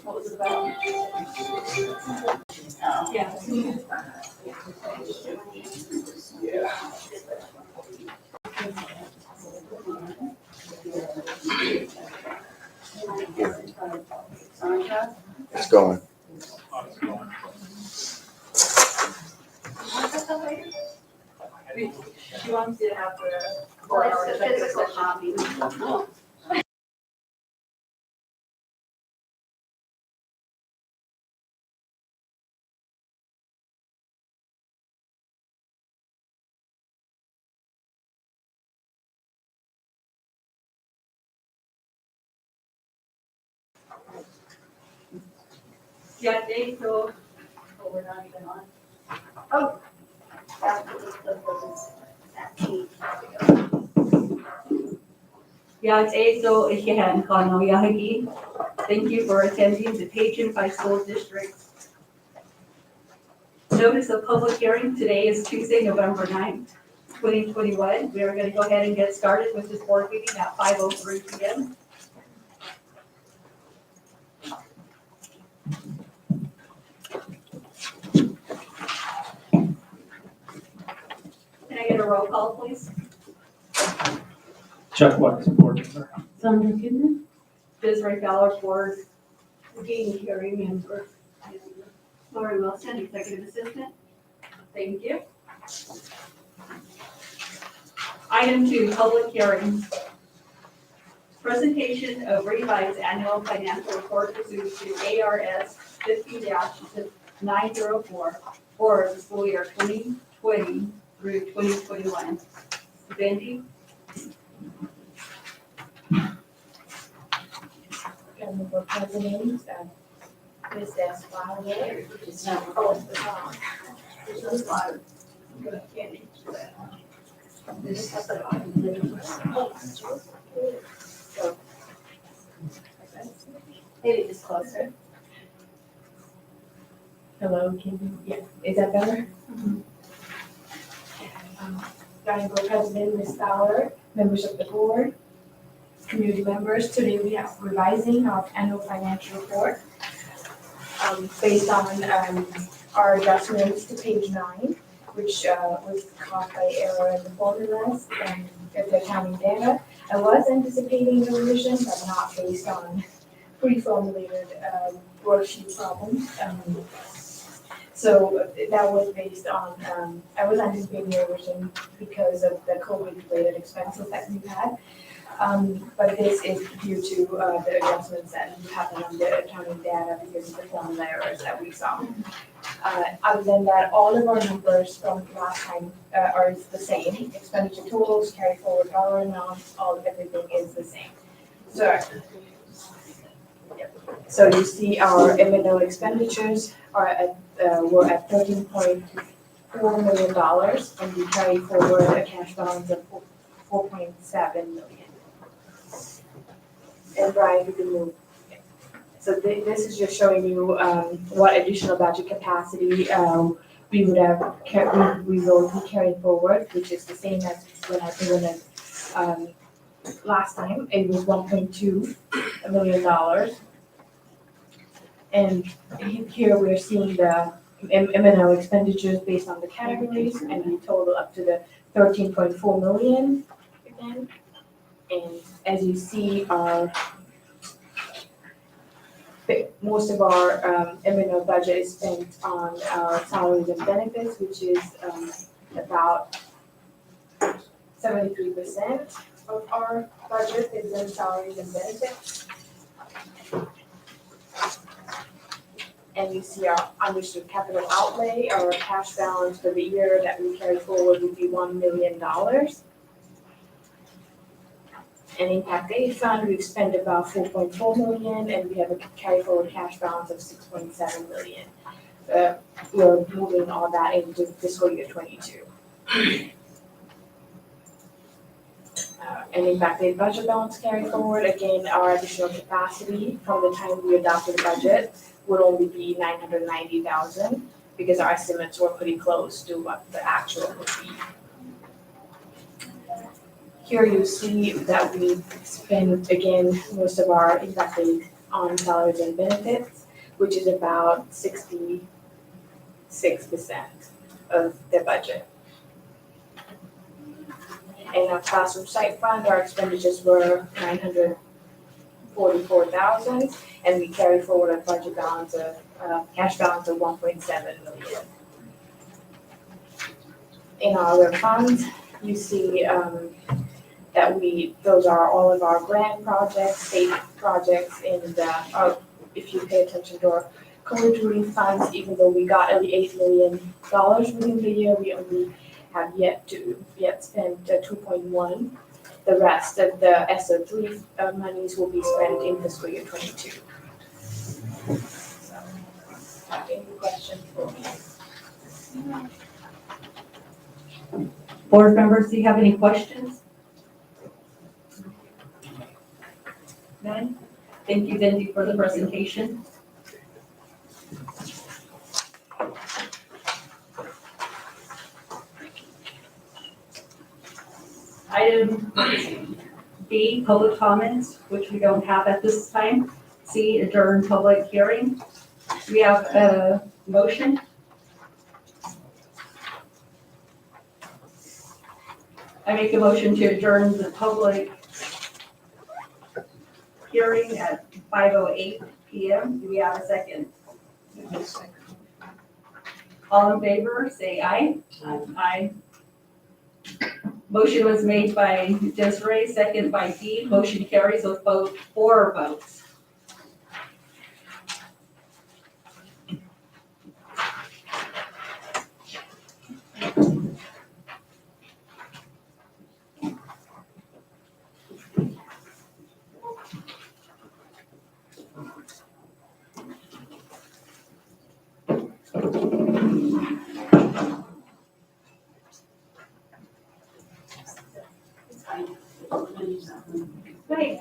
What was it about? Yeah. It's going. She wants you to have the. Well, it's the physical copy. Yeah, Dave, so. Oh, we're not even on. Oh. Yeah, it's Aso Ishihan Kano Yahagi. Thank you for attending the Page High School District. Notice of public hearing today is Tuesday, November 9th, 2021. We are going to go ahead and get started with this board meeting at 5:03 p.m. Can I get a roll call, please? Chuck West, board member. Sandra Kidman? Desiree Fowler, board meeting hearing member. Lori Wilson, executive assistant. Thank you. Item 2, public hearings. Presentation of revised annual financial report pursuant to ARS 50-904 for the school year 2020 through 2021. Bendy? And for president, Ms. Espada. It's not. Oh, it's the song. There's no slide. This is the. Maybe just closer. Hello, can you, yeah, is that better? Honorable President, Ms. Fowler, members of the board, community members, today we have revising of annual financial report. Based on our adjustments to page 9, which was caused by error in the formulas and the accounting data. I was anticipating a revision, but not based on pre-formulated worksheet problems. So that was based on, I was anticipating a revision because of the COVID-related expenses that we've had. But this is due to the adjustments that happened on the accounting data because of the formula errors that we saw. Other than that, all of our numbers from last time are the same. Expenditure totals, carry forward dollar amounts, everything is the same. So you see our M&O expenditures are at were at $13.4 million, and we carry forward a cash balance of $4.7 million. And Brian, you can move. So this is just showing you what additional budget capacity we would have we will be carrying forward, which is the same as when I presented last time. It was $1.2 million. And here we're seeing the M&O expenditures based on the categories, and we total up to the $13.4 million again. And as you see, most of our M&O budget is spent on our salaries and benefits, which is about 73% of our budget is in salaries and benefits. And you see our unrestricted capital outlay, our cash balance for the year that we carry forward would be $1 million. And impact aid fund, we've spent about $4.4 million, and we have a carry forward cash balance of $6.7 million. We're moving all that into fiscal year 22. And impact aid budget balance carry forward, again, our additional capacity from the time we adopted the budget would only be $990,000 because our estimates were pretty close to what the actual would be. Here you see that we spent, again, most of our impact aid on salaries and benefits, which is about 66% of the budget. In our classroom site fund, our expenditures were $944,000, and we carry forward a budget balance of, cash balance of $1.7 million. In our other funds, you see, that those are all of our grant projects, state projects, and, if you pay attention to our college relief funds, even though we got $8 million within the year, we only have yet spent 2.1. The rest of the SO3 monies will be spent in fiscal year 22. So, any questions for me? Board members, do you have any questions? None? Thank you, Cindy, for the presentation. Item B, public comments, which we don't have at this time. C, adjourn public hearing. We have a motion. I make a motion to adjourn the public hearing at 5:08 PM. Do we have a second? All in favor, say aye. Aye. Motion was made by Desiree, second by Dee. Motion carries with 4 votes. Great.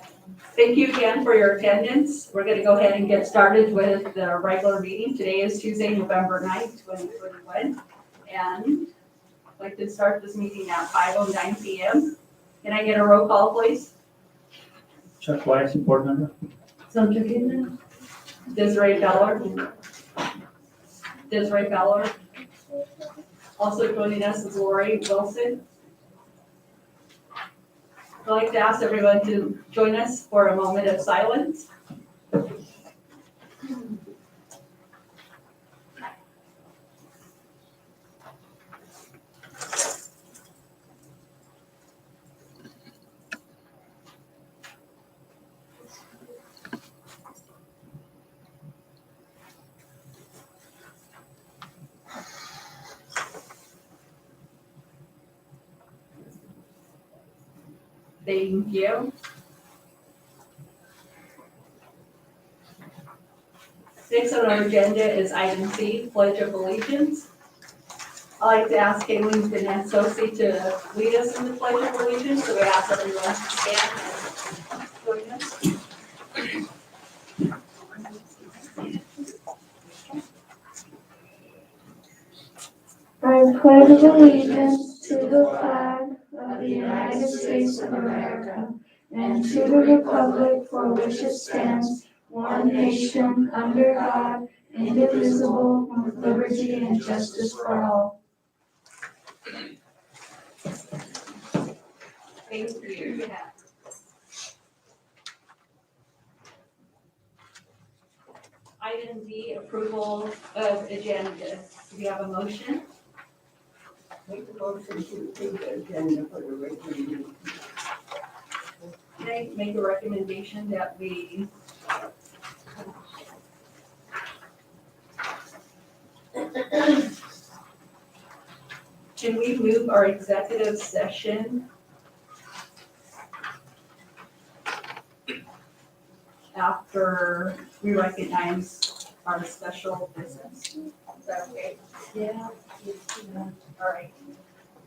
Thank you again for your attendance. We're going to go ahead and get started with the regular meeting. Today is Tuesday, November 9th, 2021. And I'd like to start this meeting at 5:09 PM. Can I get a roll call, please? Chuck Weiss, board member. Sandra Kidman. Desiree Ballard. Desiree Ballard. Also joining us is Lori Wilson. I'd like to ask everyone to join us for a moment of silence. Thank you. Next on our agenda is item C, Pledge of Allegiance. I'd like to ask Kayleen Benasosi to lead us in the Pledge of Allegiance, so we ask everyone to stand and join us. I pledge allegiance to the flag of the United States of America and to the republic for which it stands, one nation, under God, indivisible, with liberty and justice for all. Thank you. Item D, approval of agenda. Do we have a motion? Make the motion to approve the agenda for the regular meeting. Can I make a recommendation that we can we move our executive session after we recognize our special business? Is that okay? Yeah. All right.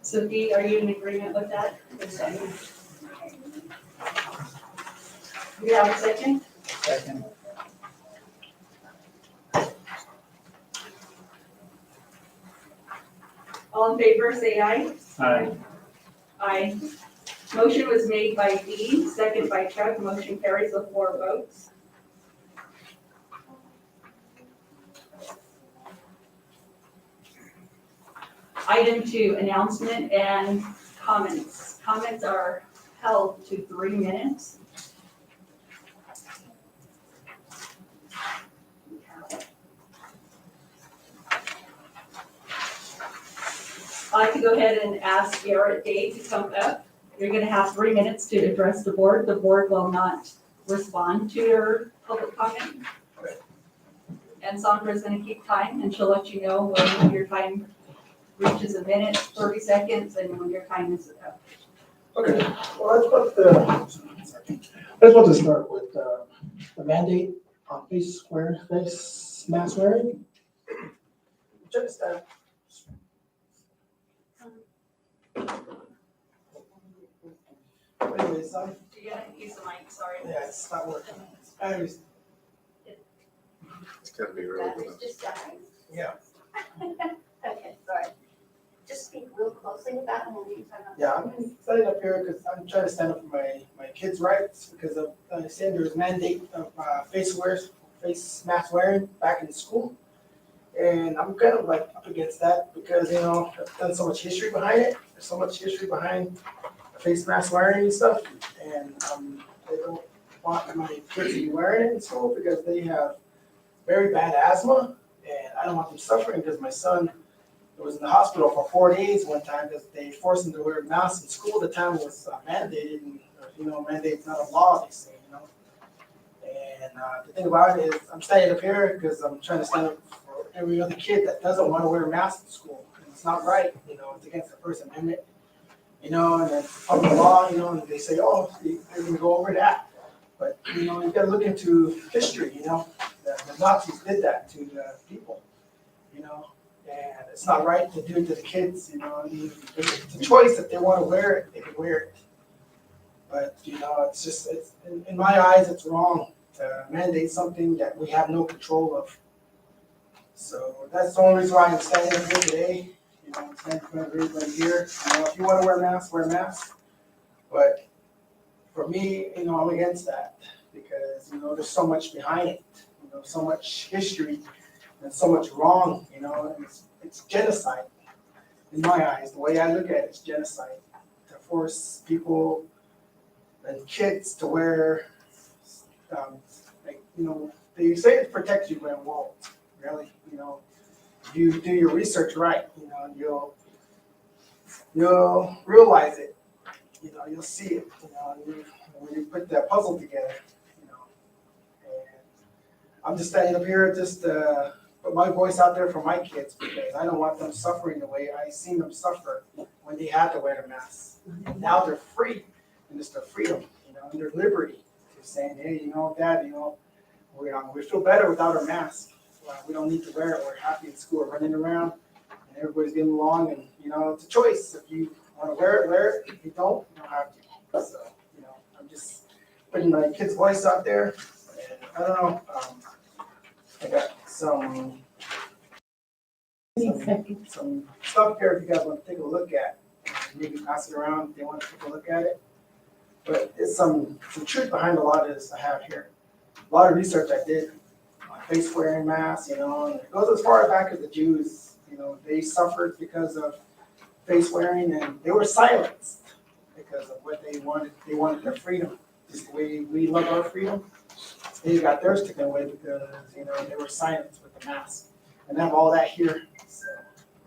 So Dee, are you in agreement with that? Do we have a second? Second. All in favor, say aye. Aye. Aye. Motion was made by Dee, second by Chuck. Motion carries with 4 votes. Item 2, announcement and comments. Comments are held to 3 minutes. I'd like to go ahead and ask Garrett Day to come up. You're gonna have 3 minutes to address the board. The board will not respond to your public comment. And Sandra's gonna keep time, and she'll let you know when your time reaches a minute, 30 seconds, and when your time is up. Okay, well, let's want to start with the mandate on face mask wearing. Just anyways, You gotta use the mic, sorry. yeah, it's not working. Anyways, It's gotta be really Batteries close. just dying. yeah, Okay, sorry. Just speak real closely with that and then you talk about. yeah, I'm standing up here because I'm trying to stand up for my kids' rights because of Sandra's mandate of face mask wearing back in school. And I'm kind of like up against that because, you know, I've done so much history behind it. There's so much history behind face mask wearing and stuff. And I don't want my kids to be wearing it in school because they have very bad asthma. And I don't want them suffering because my son was in the hospital for 4 days one time because they forced him to wear a mask in school. The time was mandated. And, you know, mandate's not a law, they say, you know. And the thing about it is I'm standing up here because I'm trying to stand up for every other kid that doesn't want to wear a mask in school. And it's not right, you know, it's against the First Amendment, you know, and it's public law, you know, and they say, oh, they're going to go over that. But, you know, you got to look into history, you know. The Nazis did that to the people, you know, and it's not right to do it to the kids, you know. I mean, it's a choice. If they want to wear it, they can wear it. But, you know, it's just, it's in my eyes, it's wrong to mandate something that we have no control of. So that's the only reason why I'm standing up here today. You know, I'm standing in front of everybody here. You know, if you want to wear a mask, But for me, you know, I'm against that because, you know, there's so much behind it. You know, so much history and so much wrong, you know, and it's genocide. In my eyes, the way I look at it, it's genocide. To force people and kids to wear, like, you know, they say it protects you, but it won't, really. You know, if you do your research right, you know, you'll realize it. You know, you'll see it. You know, when you put that puzzle together. You know, and I'm just standing up here just to put my voice out there for my kids because I don't want them suffering the way I seen them suffer when they had to wear the mask. And now they're free, and it's their freedom, you know, and their liberty. They're saying, hey, you know, Dad, you know, we feel better without our mask. We don't need to wear it. We're happy in school, we're running around, and everybody's getting along. And you know, it's a choice. If you want to wear it. If you don't have to. So, you know, I'm just putting my kid's voice out there. And I don't know. I got some stuff here if you guys want to take a look at. Maybe pass it around if they want to take a look at it. But it's some truth behind a lot of this I have here. A lot of research I did on face wearing masks, you know, and it goes as far back as the Jews. You know, they suffered because of face wearing, and they were silenced because of what they wanted. They wanted their freedom, just the way we love our freedom. They got theirs taken away because, you know, they were silenced with the mask. And I have all that here, so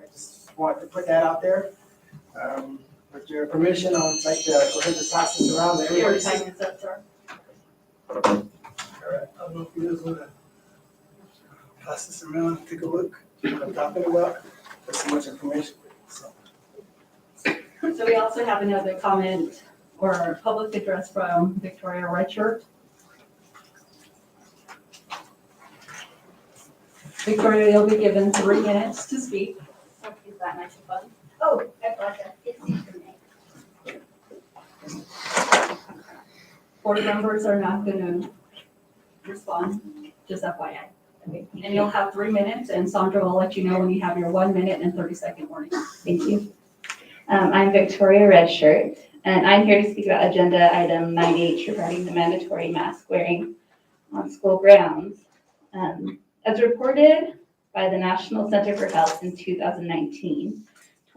I just wanted to put that out there. With your permission, I'd like to go ahead and pass this around to Your everybody. time is up, sir. All right, I don't know if you guys want to pass this around, take a look, what I'm talking about. There's so much information. So. So we also have another comment or public address from Victoria Redshirt. Victoria, you'll be given 3 minutes to speak. Is that nice and fun? Oh, I brought that. It's for me. Board members are not going to respond, just FYI. Okay. And you'll have 3 minutes, and Sandra will let you know when you have your 1 minute and 30-second warning. Thank you. I'm Victoria Redshirt, and I'm here to speak about agenda item 9H regarding the mandatory mask wearing on school grounds. As reported by the National Center for Health in 2019,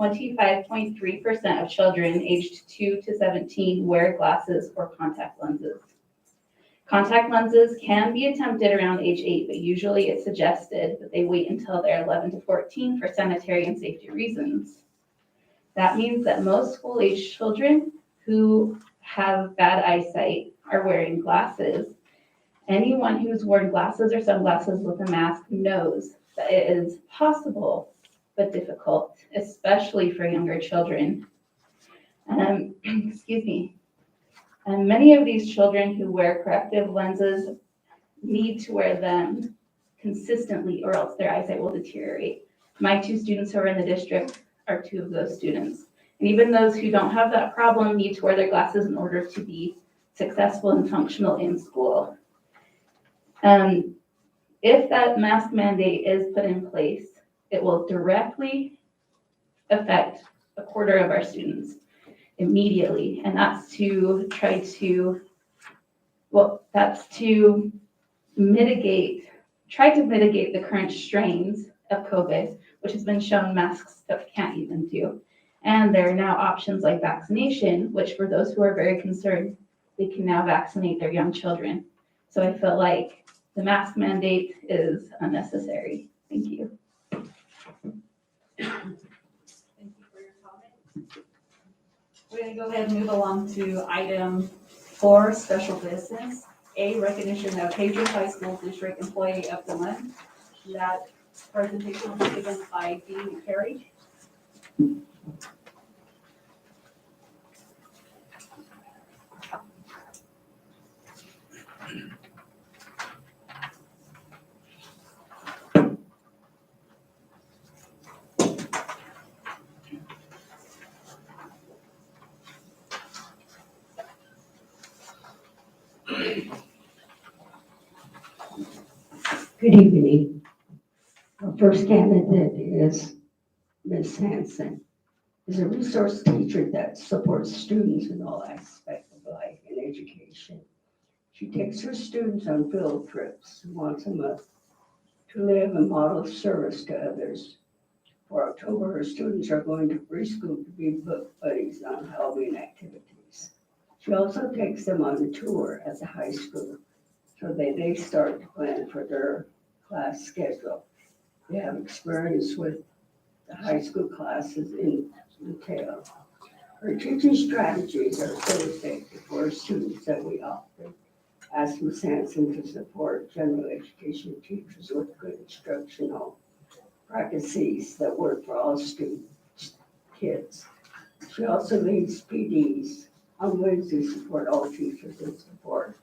25.3% of children aged 2 to 17 wear glasses or contact lenses. Contact lenses can be attempted around age 8, but usually it's suggested that they wait until they're 11 to 14 for sanitary and safety reasons. That means that most school-age children who have bad eyesight are wearing glasses. Anyone who's worn glasses or sunglasses with a mask knows that it is possible but difficult, especially for younger children. Excuse me. And many of these children who wear corrective lenses need to wear them consistently or else their eyesight will deteriorate. My 2 students who are in the district are 2 of those students. And even those who don't have that problem need to wear their glasses in order to be successful and functional in school. If that mask mandate is put in place, it will directly affect a quarter of our students immediately, and that's to mitigate the current strains of COVID, which has been shown masks can't even do. And there are now options like vaccination, which for those who are very concerned, they can now vaccinate their young children. So I feel like the mask mandate is unnecessary. Thank you. Thank you for your comment. We're going to go ahead and move along to item 4, special business. A, recognition of Pedro High School District Employee of the Month. That presentation will be given by Dean Carey. Good evening. Our first candidate is Ms. Hanson. Is a resource teacher that supports students in all aspects of life and education. She takes her students on field trips once a month to live and model service to others. For October, her students are going to preschool to be book buddies on Halloween activities. She also takes them on a tour at the high school so they start to plan for their class schedule. They have experience with the high school classes in detail. Her teaching strategies are so effective for students that we often ask Ms. Hanson to support general education teachers with good instructional practices that work for all kids. She also leads PDs on ways to support all teachers and support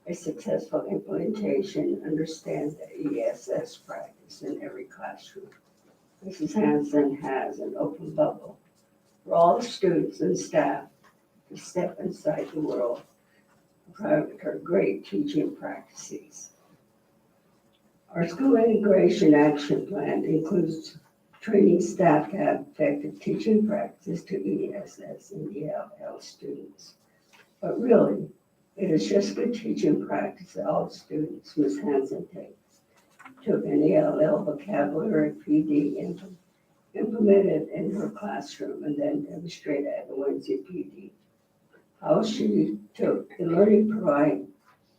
a successful implementation, understand the ESS practice in every classroom. Mrs. Hanson has an open bubble for all students and staff to step inside the world of her great teaching practices. Our school integration action plan includes training staff to have effective teaching practices to ESS and ELL students. But really, it is just good teaching practice that all students Ms. Hanson took an ELL vocabulary PD implemented in her classroom and then demonstrated at the Wednesday PD. How she took the learning provided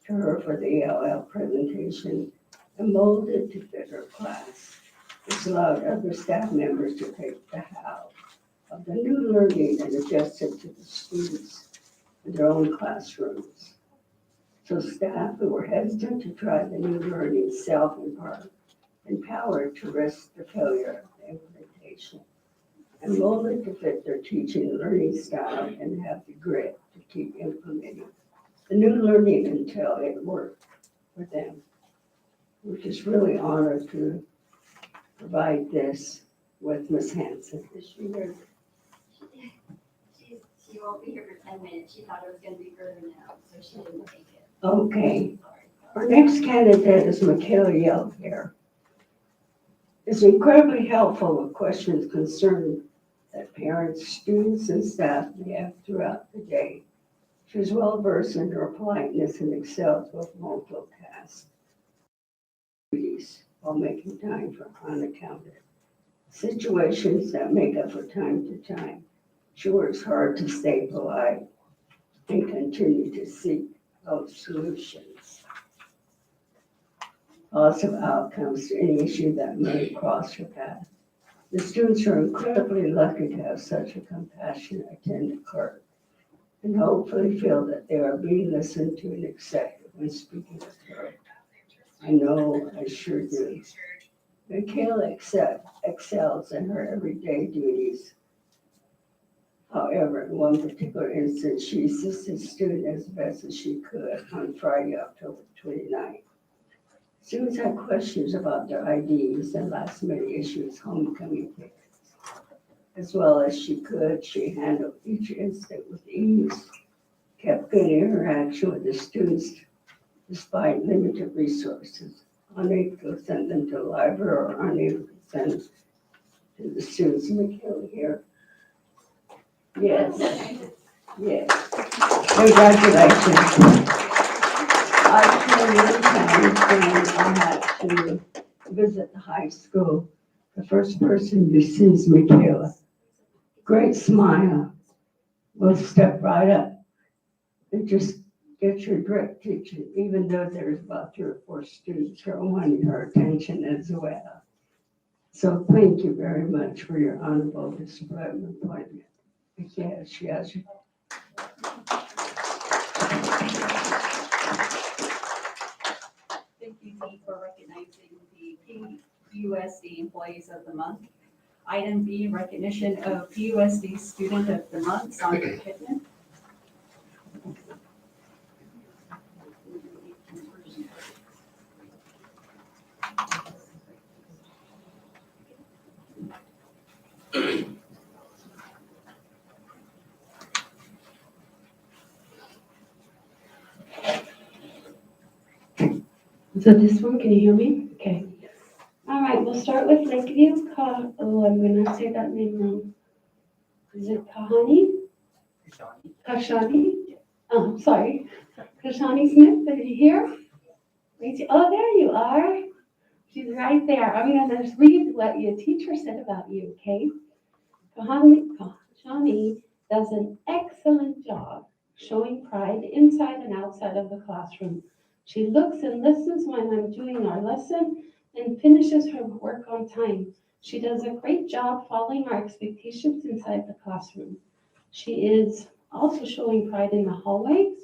to her for the ELL presentation and molded to fit her class. This allowed other staff members to take the how of the new learning and adjust it to the students in their own classrooms. So staff who were hesitant to try the new learning empowered to risk the failure of the implementation and molded to fit their teaching and learning style and have the grit to keep implementing the new learning until it worked for them. We're just really honored to provide this with Ms. Hanson this year. She won't be here for 10 minutes. She thought it was going to be further now, so she didn't take it. Okay, our next candidate is Michaela Yelfair. Is incredibly helpful with questions concerning that parents, students, and staff may have throughout the day. She is well versed in her politeness and excels with multiple tasks while making time for unaccounted situations that make up from time to time. She works hard to stay polite and continue to seek out solutions. Positive outcomes to any issue that may cross her path. The students are incredibly lucky to have such a compassionate attendant clerk and hopefully feel that they are being listened to and accepted when speaking with her. I know I sure do. Michaela excels in her everyday duties. However, in one particular instance, she assisted a student as best as she could on Friday, October 29th. Students had questions about their IDs and last-minute issues, homecoming tickets. As well as she could, she handled each incident with ease, kept good interaction with the students despite limited resources, unable to send them to the library or unable to send to the students. Michaela here. Yes, yes. Congratulations. I came in town and I had to visit the high school. The first person who sees Michaela, great smile, will step right up and just get your direct teaching, even though there's about 3 or 4 students who are wanting her attention as well. So thank you very much for your honorable display of appointment. Yes, she has you. Thank you, Dee, for recognizing the PUSD Employees of the Month. Item B, recognition of PUSD Student of the Month, Sandra Pittman. So this one, can you hear me? Okay. All right, we'll start with Lakeview. Oh, I'm gonna say that name wrong. Is it Kahani? Kashani? Oh, sorry. Kashani Smith, are you here? Oh, there you are. She's right there. I'm gonna just read what your teacher said about you, okay? Kashani does an excellent job showing pride inside and outside of the classroom. She looks and listens when I'm doing our lesson and finishes her work on time. She does a great job following our expectations inside the classroom. She is also showing pride in the hallways,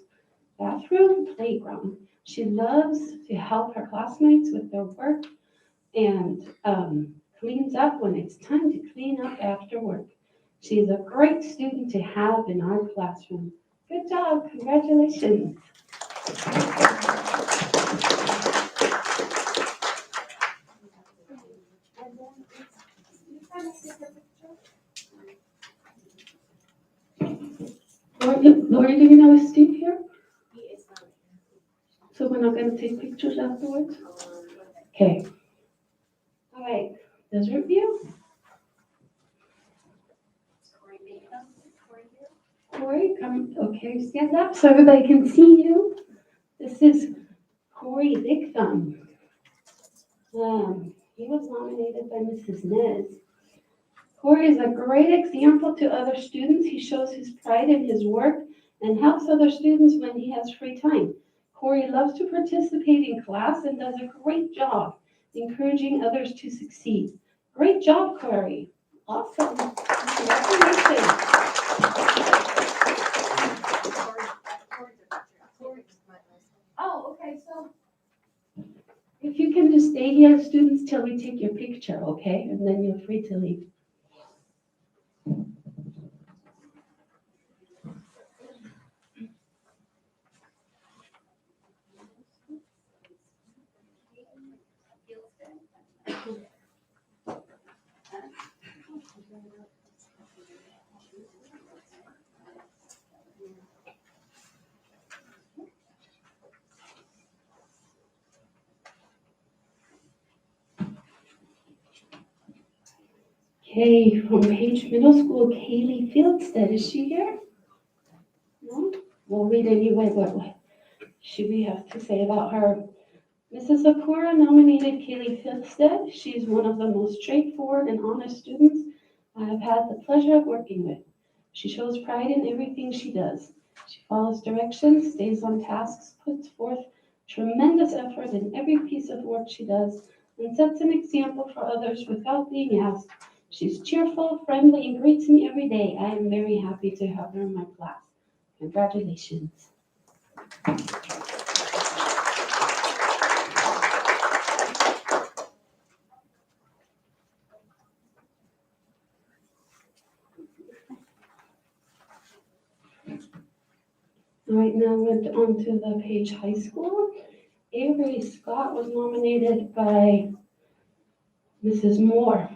bathroom, playground. She loves to help her classmates with their work and cleans up when it's time to clean up after work. She's a great student to have in our classroom. Good job, congratulations. Lori, do you know is Steve here? He is not. So we're not gonna take pictures afterwards? Okay. All right, desert view. Corey, come, okay, stand up so everybody can see you. This is Corey Big Thumb. He was nominated by Mrs. Nez. Corey is a great example to other students. He shows his pride in his work and helps other students when he has free time. Corey loves to participate in class and does a great job encouraging others to succeed. Great job, Corey. Awesome. Congratulations. Oh, okay, so if you can just stay here, students, till we take your picture, okay? And then you're free to leave. Okay, from Page Middle School, Kaylee Fieldstead, is she here? No? We'll read anyway what should we have to say about her. Mrs. Akura nominated Kaylee Fifstead. She's one of the most straightforward and honest students I have had the pleasure of working with. She shows pride in everything she does. She follows directions, stays on tasks, puts forth tremendous effort in every piece of work she does, and sets an example for others without being asked. She's cheerful, friendly, and greets me every day. I am very happy to have her in my class. Congratulations. All right, now we're on to the Page High School. Avery Scott was nominated by Mrs. Moore.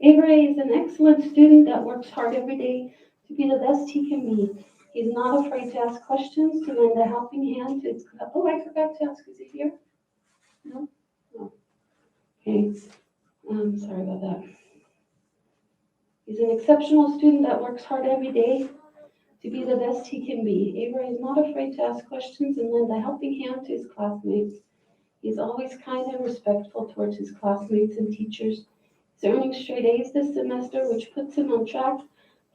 Avery is an excellent student that works hard every day to be the best he can be. He's not afraid to ask questions, to lend a helping hand to his class. Oh, I forgot to ask, is he here? No? No. Okay, sorry about that. He's an exceptional student that works hard every day to be the best he can be. Avery is not afraid to ask questions and lend a helping hand to his classmates. He's always kind and respectful towards his classmates and teachers. He's earning straight A's this semester, which puts him on track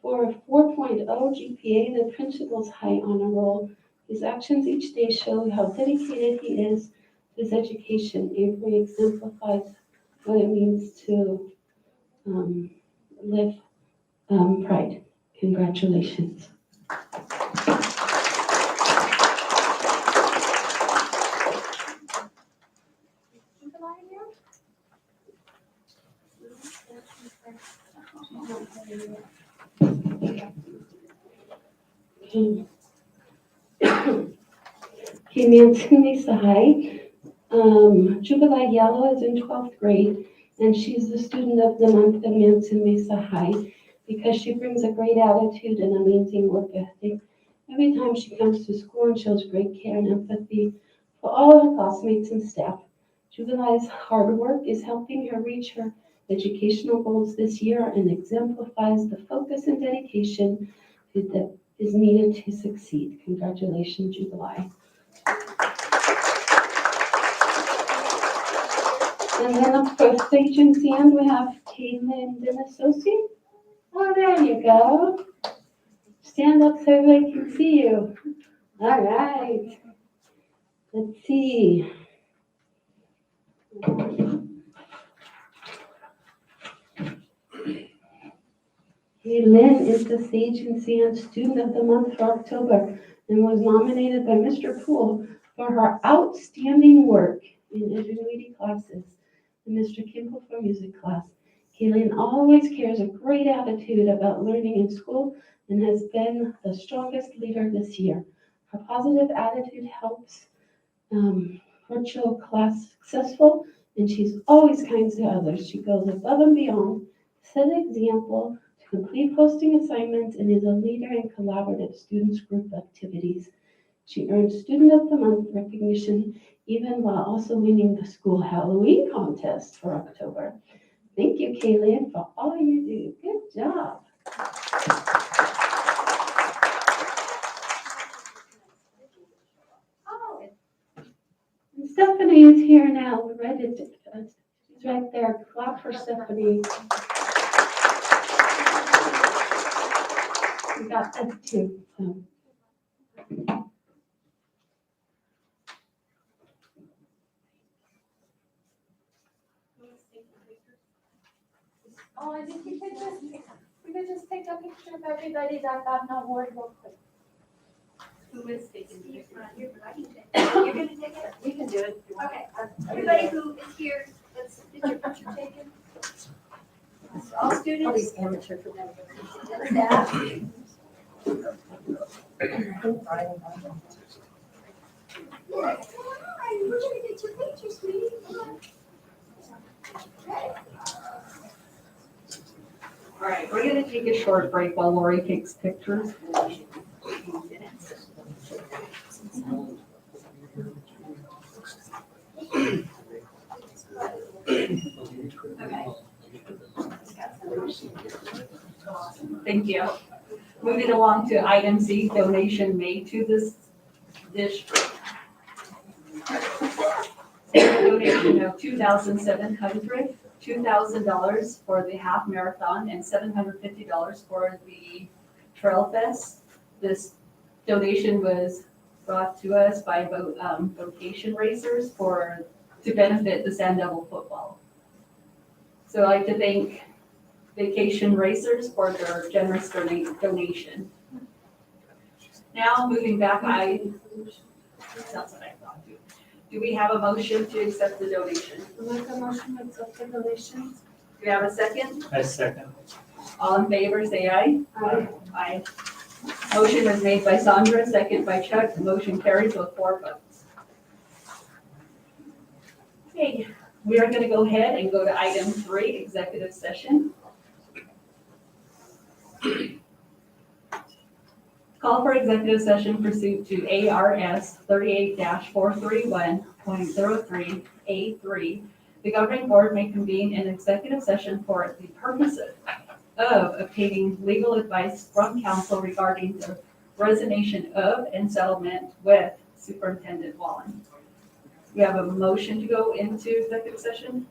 for a 4.0 GPA, the principal's high honor roll. His actions each day show how dedicated he is to his education. Avery exemplifies what it means to live pride. Congratulations. Okay, Manson Mesa High. Jubilee Yellow is in 12th grade, and she's the student of the month at Manson Mesa High because she brings a great attitude and amazing work ethic. Every time she comes to school and shows great care and empathy for all of her classmates and staff. Jubilee's hard work is helping her reach her educational goals this year and exemplifies the focus and dedication that is needed to succeed. Congratulations, Jubilee. And then of course, agency end, we have Caitlin and Associate. Oh, there you go. Stand up so everybody can see you. All right. Let's see. Lynn is the Sage and Sand Student of the Month for October and was nominated by Mr. Poole for her outstanding work in ingenuity classes and Mr. Kimball for music class. Kaylin always carries a great attitude about learning in school and has been the strongest leader this year. Her positive attitude helps virtual class successful, and she's always kind to others. She goes above and beyond, set an example, complete posting assignments, and is a leader in collaborative students group activities. She earned Student of the Month recognition even while also winning the school Halloween contest for October. Thank you, Kaylin, for all you do. Good job. And Stephanie is here now. We're ready to, she's right there. Clap for Stephanie. We got this too. So. Oh, I think we could just take a picture of everybody that got an award real quick. Who is taking the picture? You're gonna take it? We can do it. Okay, everybody who is here, let's get your picture taken. All students. All these amateur for them. And staff. Yes, come on, we're gonna get your picture, sweetie, come on. Okay. All right, we're gonna take a short break while Lori takes pictures. Thank you. Moving along to item C, donation made to this district. Donation of $2,700, $2,000 for the half marathon, and $750 for the Trail Fest. This donation was brought to us by vocation racers to benefit the Sand Devil football. So I'd like to thank Vacation Racers for their generous donation. Now, moving back, that's what I thought too. Do we have a motion to accept the donation? Make a motion to accept the donations. Do we have a second? I second. All in favor, say aye. Aye. Aye. Motion was made by Sandra, second by Chuck. The motion carries with 4 votes. Okay, we are gonna go ahead and go to item 3, executive session. Call for executive session pursuant to ARS 38-431.03A3. The governing board may convene an executive session for the purpose of obtaining legal advice from counsel regarding the resignation of and settlement with Superintendent Wallen. We have a motion to go into executive session.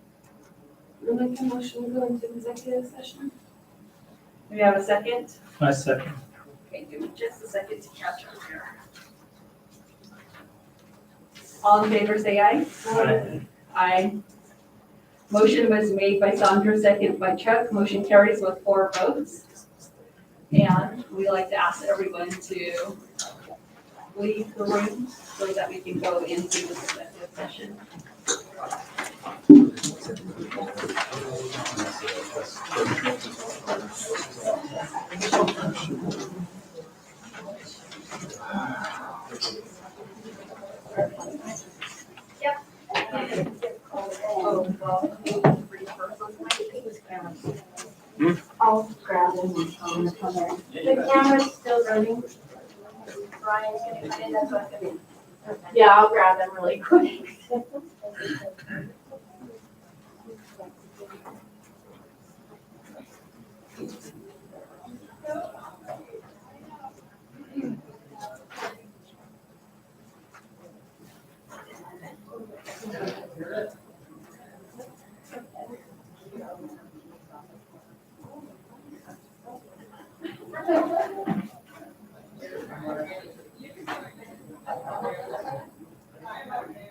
I'll make a motion to go into executive session. Do we have a second? I second. Okay, give me just a second to catch up here. All in favor, say aye. Aye. Aye. Motion was made by Sandra, second by Chuck. Motion carries with 4 votes. And we like to ask everyone to leave the room so that we can go into the executive session. I'll grab them and tell them to come in. The camera's still running. Brian's gonna come in, that's what I'm gonna do. Yeah, I'll grab them really quick.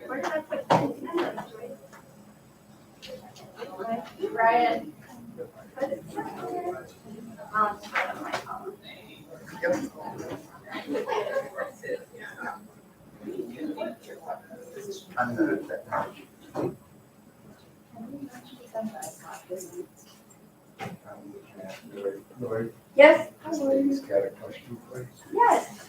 Where did I put Brian. I'm good at technology. Lori, Yes. Steve's got a question for you. Yes.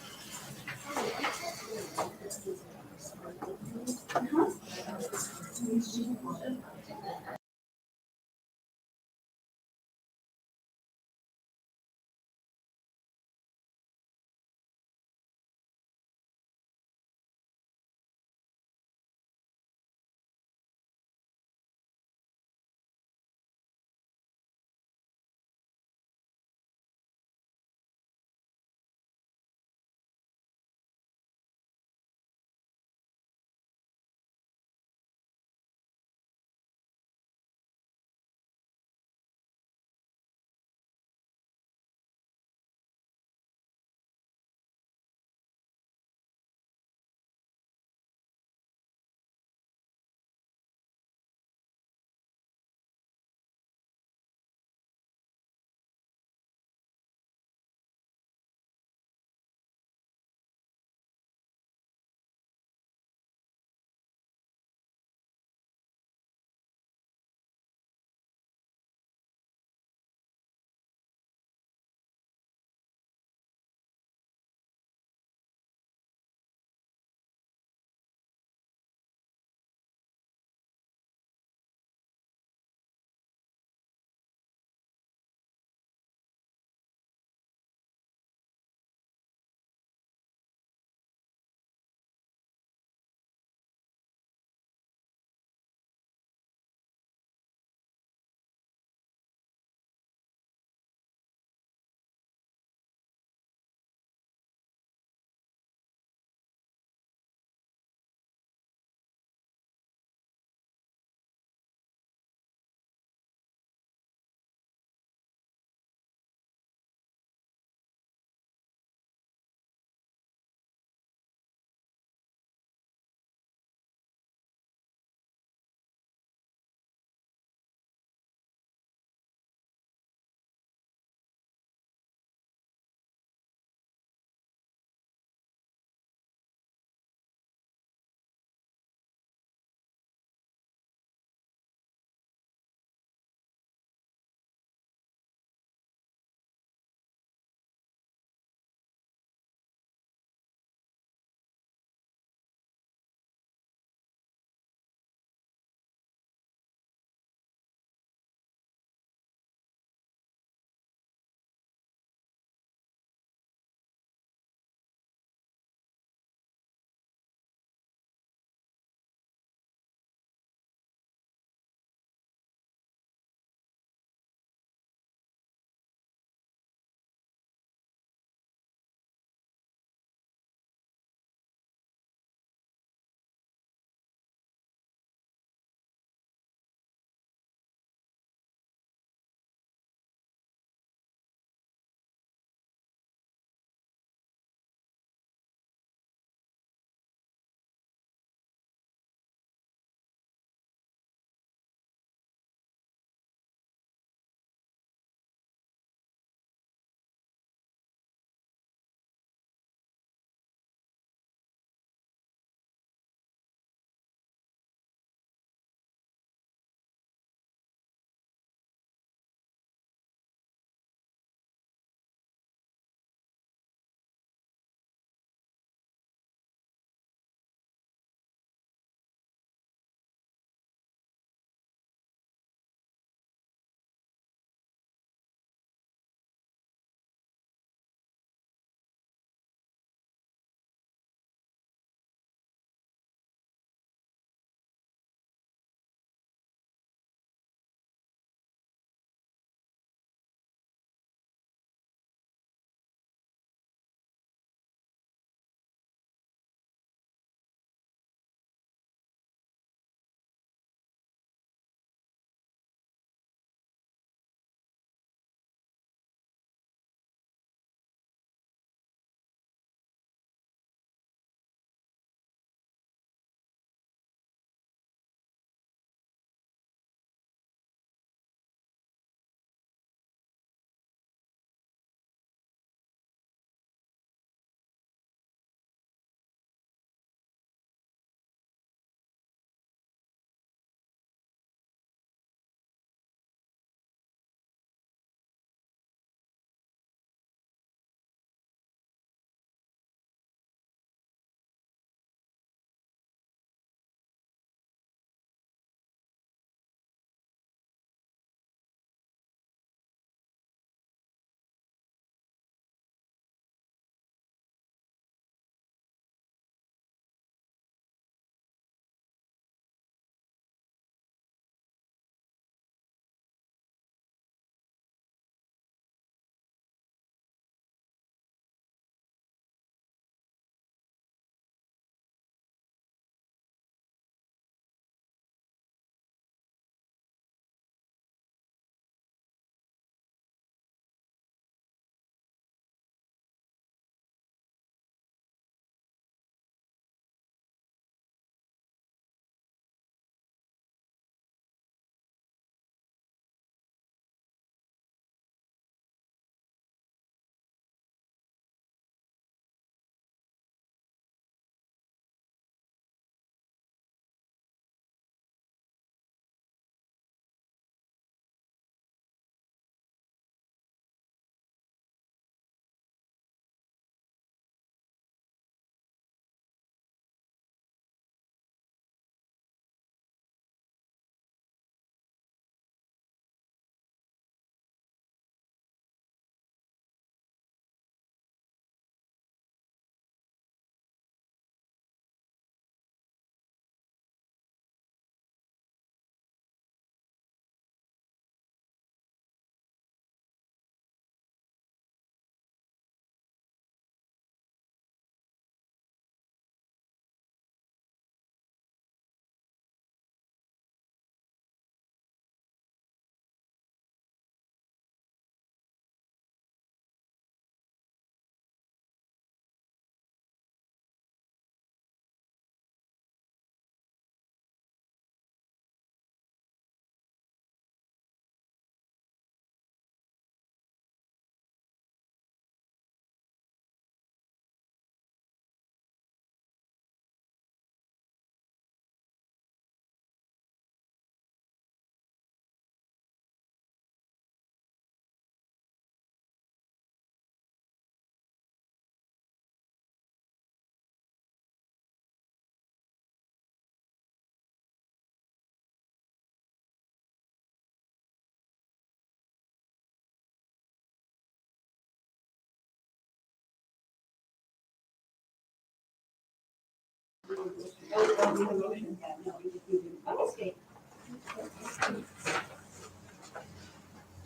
Oh, don't need a motion. No, we just need to- okay.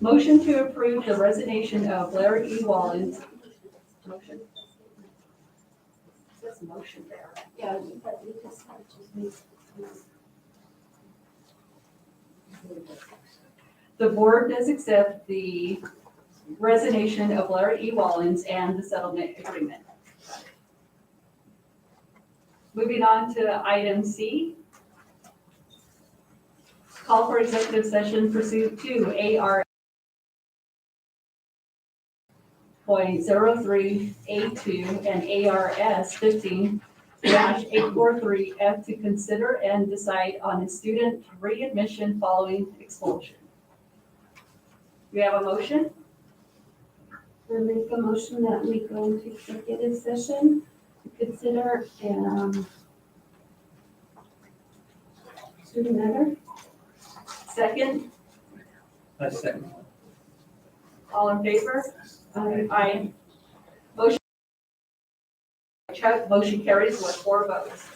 Motion to approve the resignation of Larry E. Wallens. Motion. Says motion there. Yeah, but we just have to make. The board does accept the resignation of Larry E. Wallens and the settlement agreement. Moving on to item C. Call for executive session pursuant to AR .03A2 and ARS 15-843F to consider and decide on a student readmission following expulsion. We have a motion? I make a motion that we go into executive session to consider, student matter. Second, I second. all in favor? Aye. Motion. Chuck, motion carries with 4 votes.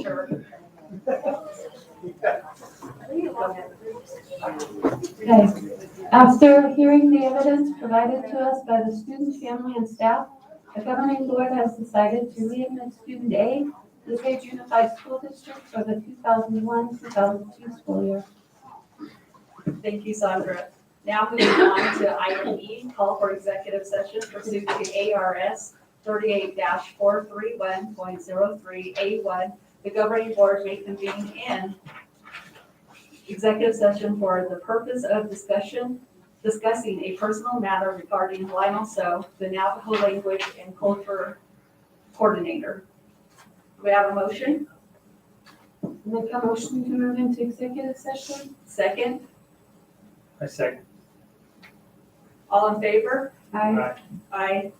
Sure. Okay. After hearing the evidence provided to us by the student, family, and staff, the governing board has decided to readmit student A to the Page Unified School District for the 2001-2002 school year. Thank you, Sandra. Now moving on to item E, call for executive session pursuant to ARS 38-431.03A1. The governing board may convene in executive session for the purpose of discussing a personal matter regarding Lionel So, the Navajo language and culture coordinator. Do we have a motion? Make a motion to move into executive session. Second? I second. All in favor? Aye. Aye.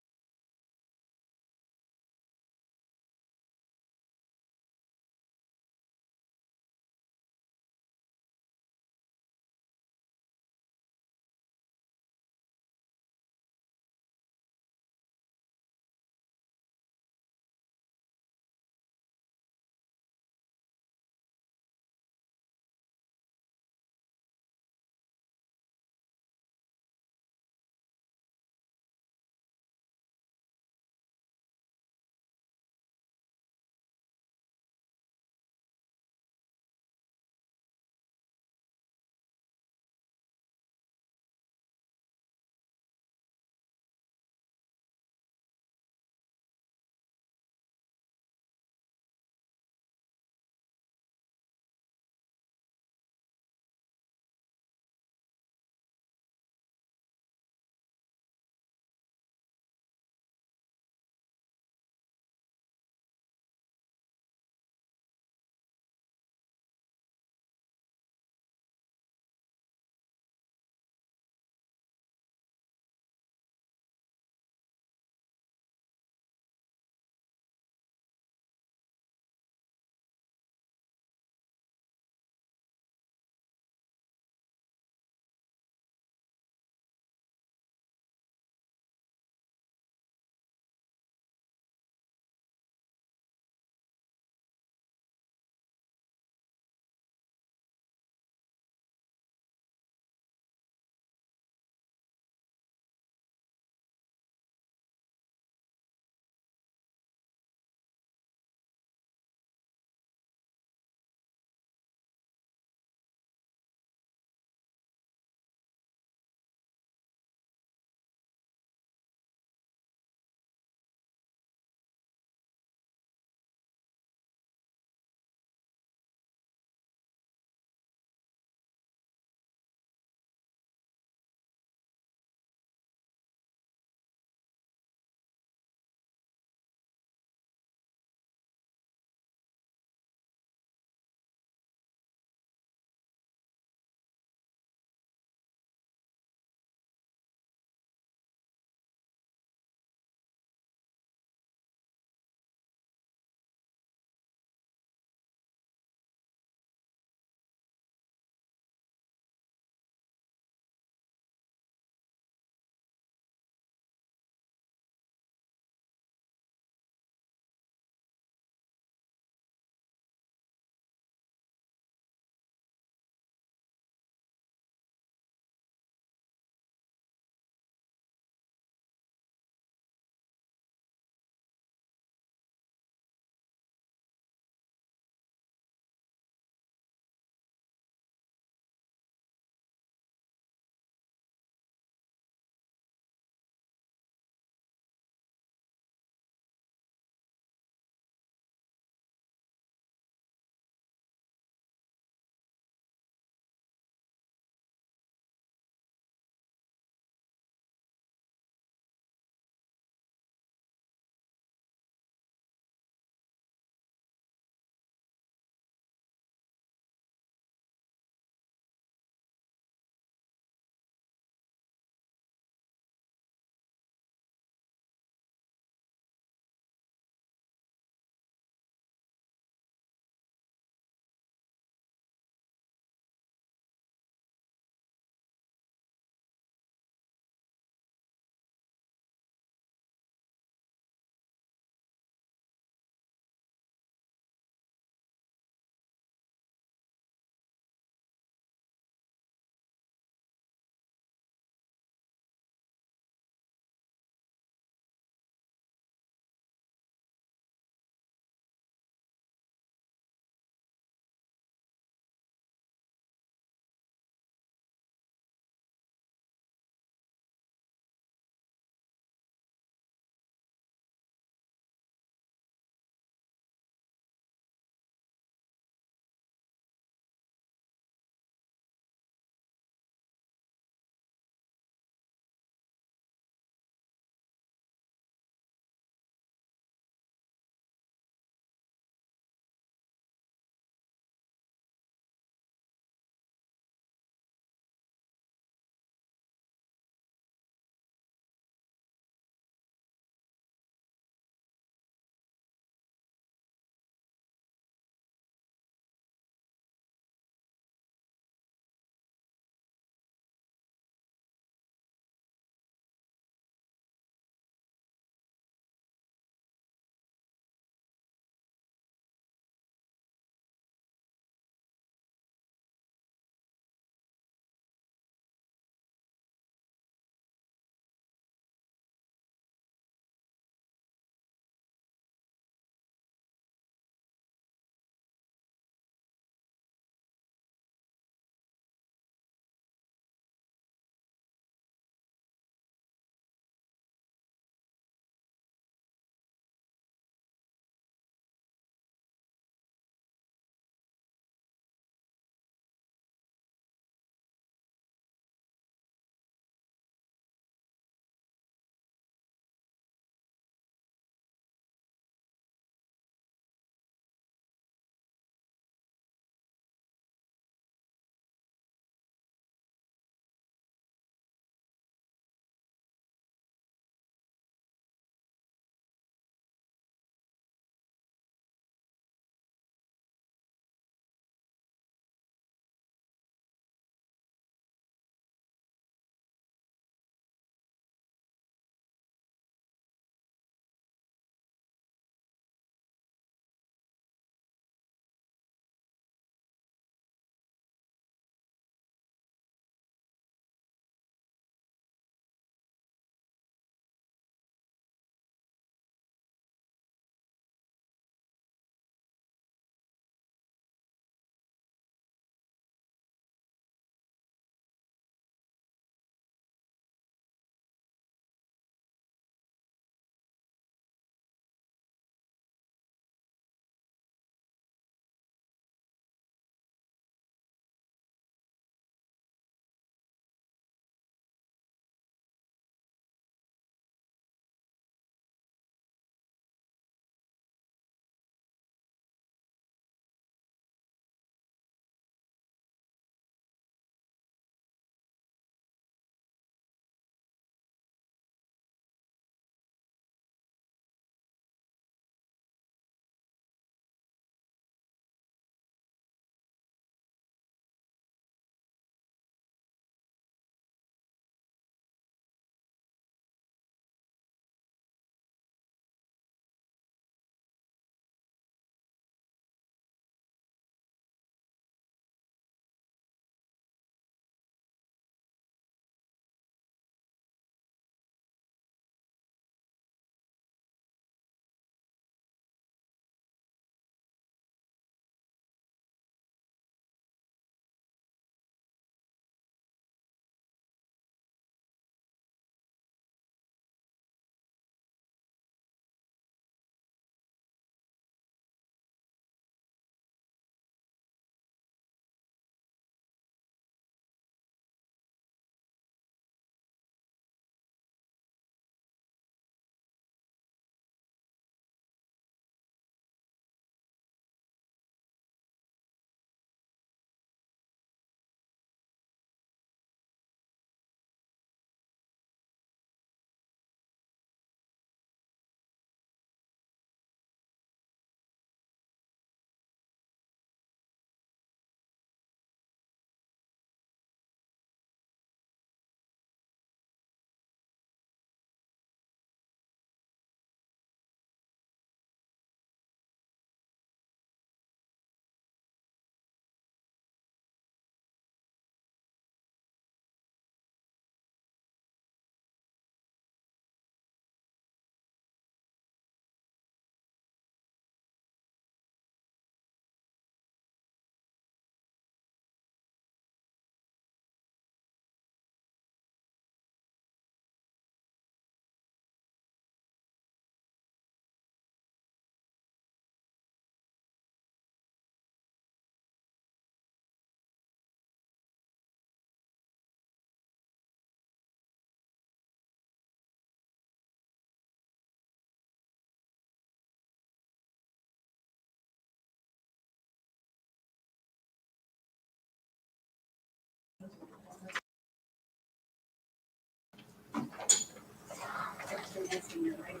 senior, right?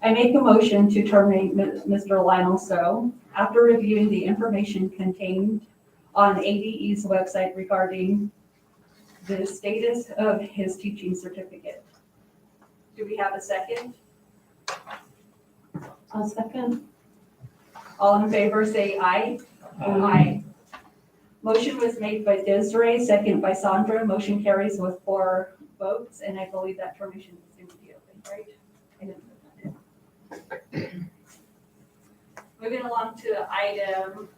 I make a motion to terminate Mr. Lionel So after reviewing the information contained on ADE's website regarding the status of his teaching certificate. Do we have a second? I'll second. All in favor, say aye. Aye. Motion was made by Desiree, second by Sandra. Motion carries with 4 votes, and I believe that termination is immediately, right? I didn't put that in. Moving along to item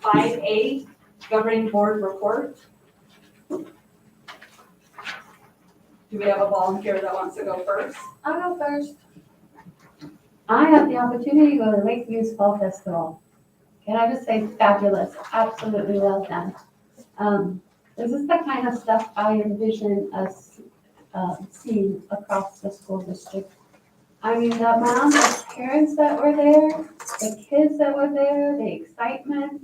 5A, governing board report. Do we have a volunteer that wants to go first? I'll go first. I had the opportunity to go to Lakeview's Fall Festival. Can I just say fabulous, absolutely well done. This is the kind of stuff I envision us seeing across the school district. I mean, the amount of parents that were there, the kids that were there, the excitement.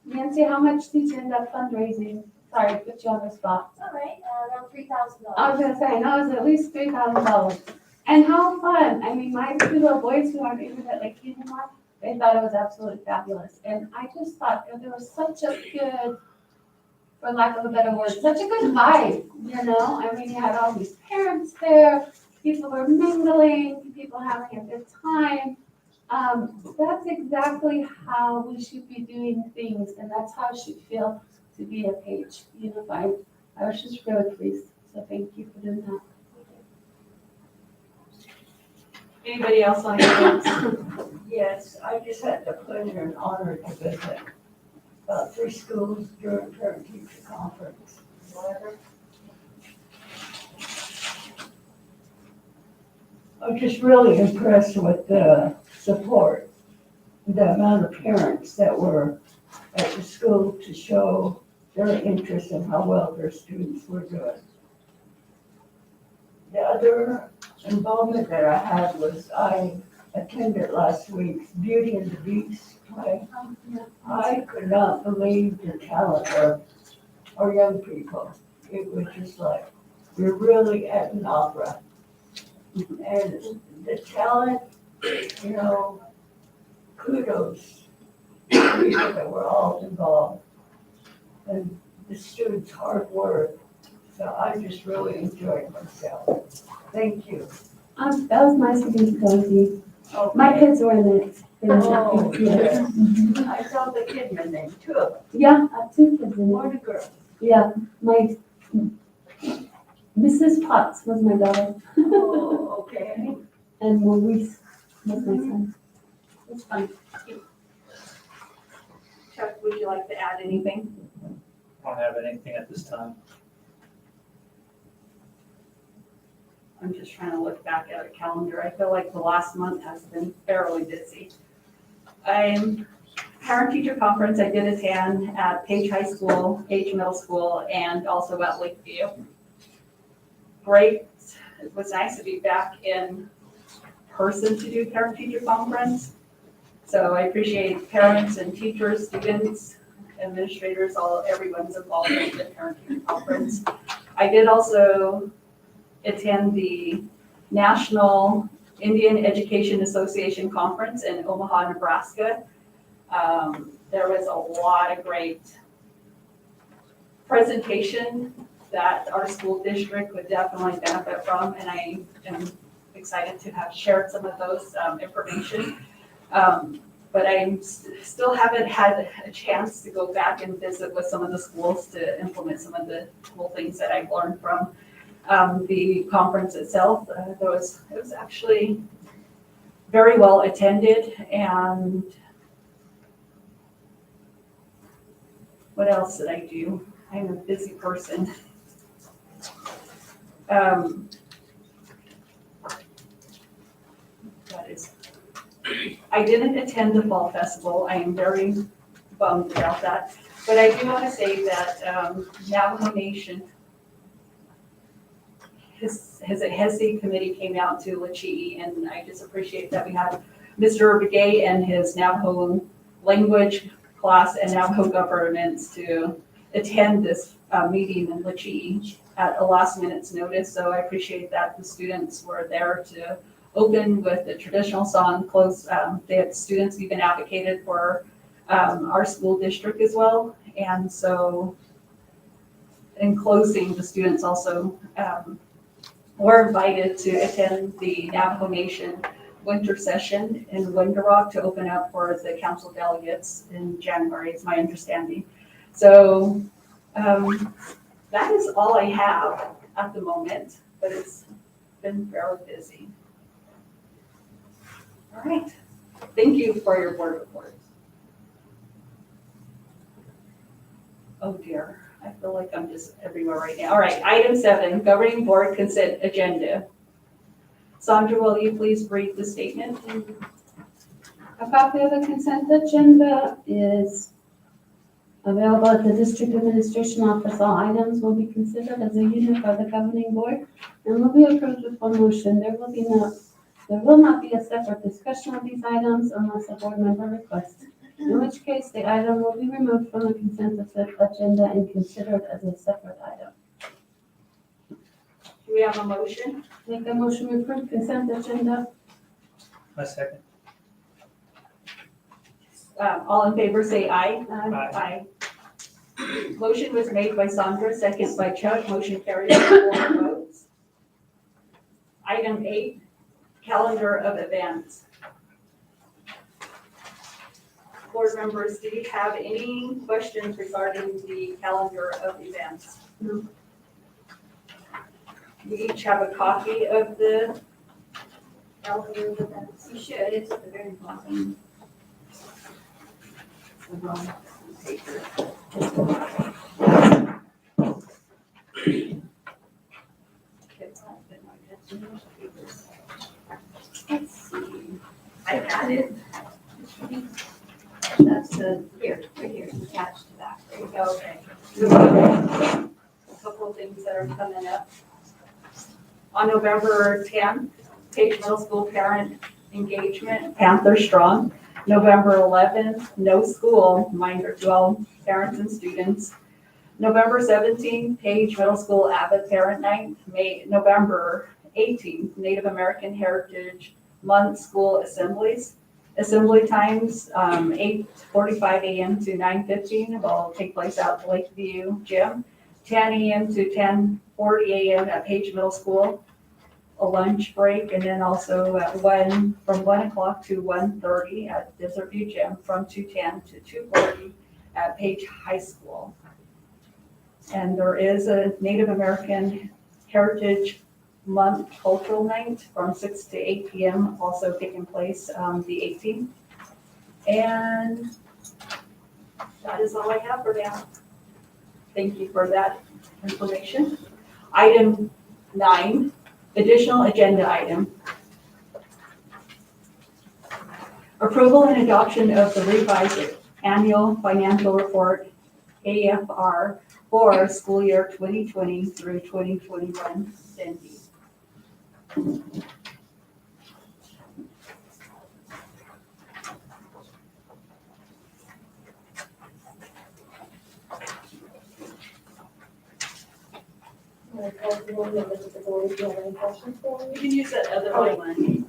Nancy, how much did you end up fundraising? Sorry, put you on the spot. It's all right, around $3,000. I was gonna say, I know it was at least $3,000. And how fun. I mean, my 2 little boys who aren't even at Lakeview anymore, they thought it was absolutely fabulous. And I just thought that there was such a good, for lack of a better word, such a good vibe, you know? I mean, you had all these parents there, people were mingling, people having a good time. That's exactly how we should be doing things, and that's how it should feel to be a Page Unified. I was just really pleased, so thank you for doing that. Anybody else want to go? Yes, I just had the pleasure and honor to visit about 3 schools during parent-teacher conference. I'm just really impressed with the support, the amount of parents that were at the school to show their interest in how well their students were doing. The other involvement that I had was I attended last week's Beauty and the Beast play. I could not believe the talent of our young people. It was just like, we're really at an opera. And the talent, kudos to the people that were all involved. And the students' hard work. So I just really enjoyed myself. Thank you. That was nice of you, Cozy. My kids were in it. Oh, Yeah. I saw the kid in there, 2 of them. Yeah, 2 kids in Boy it. and a girl. Yeah, my Mrs. Potts was my daughter, Oh, okay. and Maurice was my son. It's fun. Chuck, would you like to add anything? I don't have anything at this time. I'm just trying to look back at a calendar. I feel like the last month has been fairly busy. Parent-teacher conference I did attend at Page High School, Page Middle School, and also at Lakeview. Great. It was nice to be back in person to do parent-teacher conference. So I appreciate parents and teachers, students, administrators, everyone's involved in the parent-teacher conference. I did also attend the National Indian Education Association Conference in Omaha, Nebraska. There was a lot of great presentation that our school district would definitely benefit from, and I am excited to have shared some of those information. But I still haven't had a chance to go back and visit with some of the schools to implement some of the cool things that I've learned from the conference itself. It was actually very well attended, and what else did I do? I'm a busy person. I didn't attend the fall festival. I am very bummed about that. But I do want to say that Navajo Nation, his HESI committee came out to Lachee, and I just appreciate that we had Mr. Begay and his Navajo language class and Navajo governance to attend this meeting in Lichy at a last minute's notice, so I appreciate that the students were there to open with the traditional song, close, they had students even advocated for our school district as well, and so in closing, the students also were invited to attend the Navajo Nation winter session in Window Rock to open up for the council delegates in January, is my understanding. So that is all I have at the moment, but it's been fairly busy. All right, thank you for your board report. Oh dear, I feel like I'm just everywhere right now. All right, item 7, governing board consent agenda. Sandra, will you please read the statement? A copy of the consent agenda is available at the district administration office. All items will be considered as a unit by the governing board and will be approved with one motion. There will not be a separate discussion of these items unless a board member requests, in which case the item will be removed from the consent agenda and considered as a separate item. Do we have a motion? Make a motion to approve consent agenda. A second. All in favor say aye. Aye. Motion was made by Sandra, second by Chuck. Motion carries 4 votes. Item 8, calendar of events. Board members, do you have any questions regarding the calendar of events? No. We each have a copy of the Calendar of events. You should, it's at the very bottom. Let's see. I had it. That's the, here, right here, attached to that. There you go, okay. A couple of things that are coming up. On November 10th, Page Middle School Parent Engagement, Panther Strong. November 11th, no school, reminder to all parents and students. November 17th, Page Middle School Avid Parent Night. November 18th, Native American Heritage Month School Assemblies. Assembly times, 8:45 a.m. to 9:15 will take place out at Lakeview Gym. 10 a.m. to 10:40 a.m. at Page Middle School, a lunch break, and then also at from 1 o'clock to 1:30 at Desert View Gym, from 2:10 to 2:40 at Page High School. And there is a Native American Heritage Month Cultural Night from 6 to 8 p.m. also taking place the 18th. And that is all I have for now. Thank you for that information. Item 9, additional agenda item. Approval and adoption of the revised annual financial report, AFR, for school year 2020 through 2021. Cindy. You can use that other one.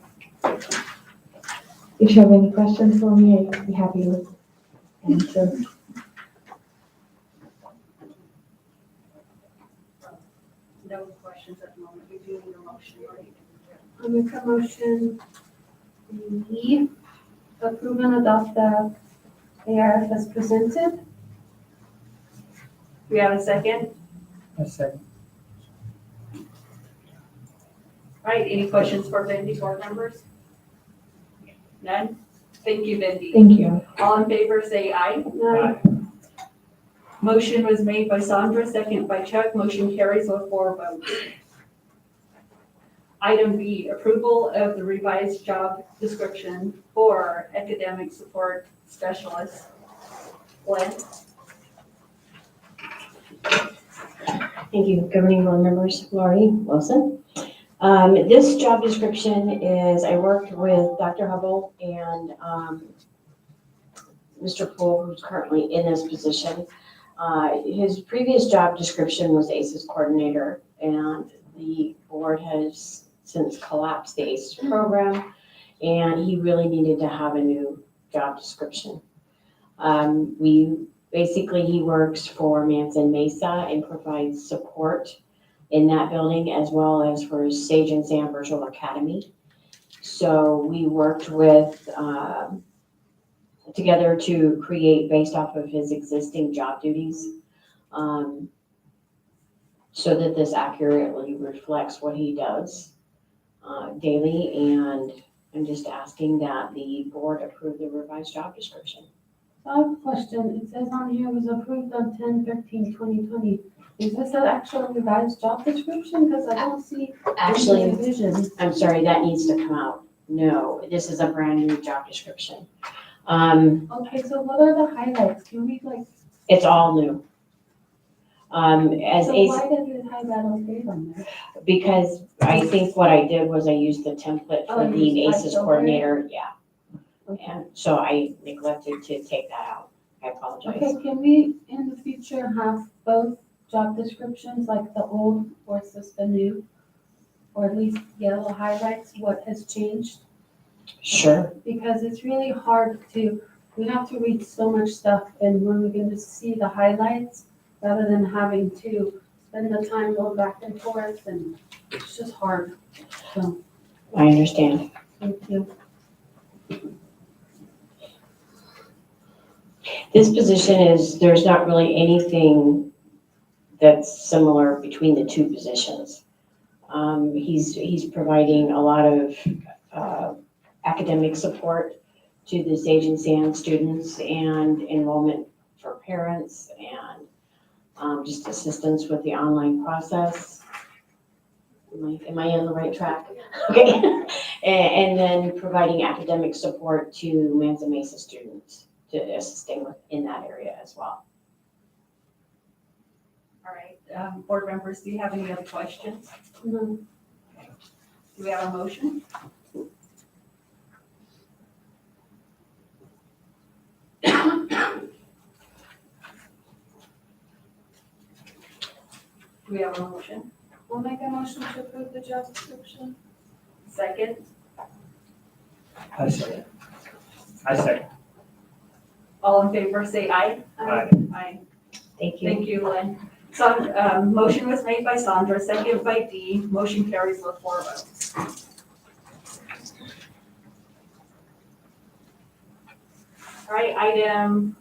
If you have any questions for me, I'd be happy to answer. No questions at the moment. We do need a motion, right? I'll make a motion, we approve and adopt the ARF as presented. Do we have a second? A second. All right, any questions for Bendy, board members? None? Thank you, Bendy. Thank you. All in favor, say aye. Aye. Motion was made by Sandra, second by Chuck. Motion carries with 4 votes. Item B, approval of the revised job description for academic support specialist. Glenn? Thank you, governing board members. Laurie Wilson. This job description is, I worked with Dr. Hubble and Mr. Poole, who's currently in this position. His previous job description was ACES coordinator, and the board has since collapsed the ACES program, and he really needed to have a new job description. He works for Manson Mesa and provides support in that building as well as for Sage and Sam Virtual Academy. So we worked with together to create based off of his existing job duties, so that this accurately reflects what he does daily. And I'm just asking that the board approve the revised job description. I have a question. It says on here it was approved on 10/13/2020. Is this an actual revised job description? Because I don't see Actually, any revision. I'm sorry, that needs to come out. No, this is a brand new job description. Okay, so what are the highlights? Can we It's all new. As so ACE, why does it have that okay on there? because I think what I did was I used the template for Oh, you the used ACES typed over? coordinator, yeah. Okay. And so I neglected to take that out. I apologize. Okay, can we in the future have both job descriptions, like the old versus the new? Or at least yellow highlights what has changed? Sure. Because it's really hard we have to read so much stuff, and when we can just see the highlights rather than having to spend the time going back and forth, and it's just hard. So, I understand. thank you. This position there's not really anything that's similar between the two positions. He's providing a lot of academic support to the Sage and Sam students and enrollment for parents and just assistance with the online process. Am I on the right track? Okay. And then providing academic support to Manson Mesa students to assisting in that area as well. All right, board members, do you have any other questions? No. Do we have a motion? Do we have a motion? I'll make a motion to approve the job description. Second? I second. I second. All in favor, say aye. Aye. Aye. Thank you. Thank you, Lynn. So, motion was made by Sandra, second by Dee. Motion carries with 4 votes. All right, item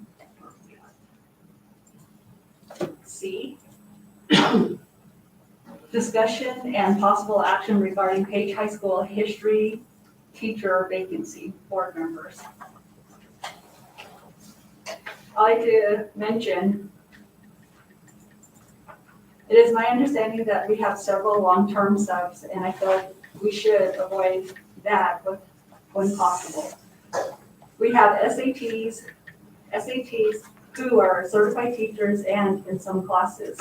C. Discussion and possible action regarding Page High School history teacher vacancy, board members. I'd like to mention, it is my understanding that we have several long-term subs, and I feel like we should avoid that when possible. We have SATs who are certified teachers and in some classes,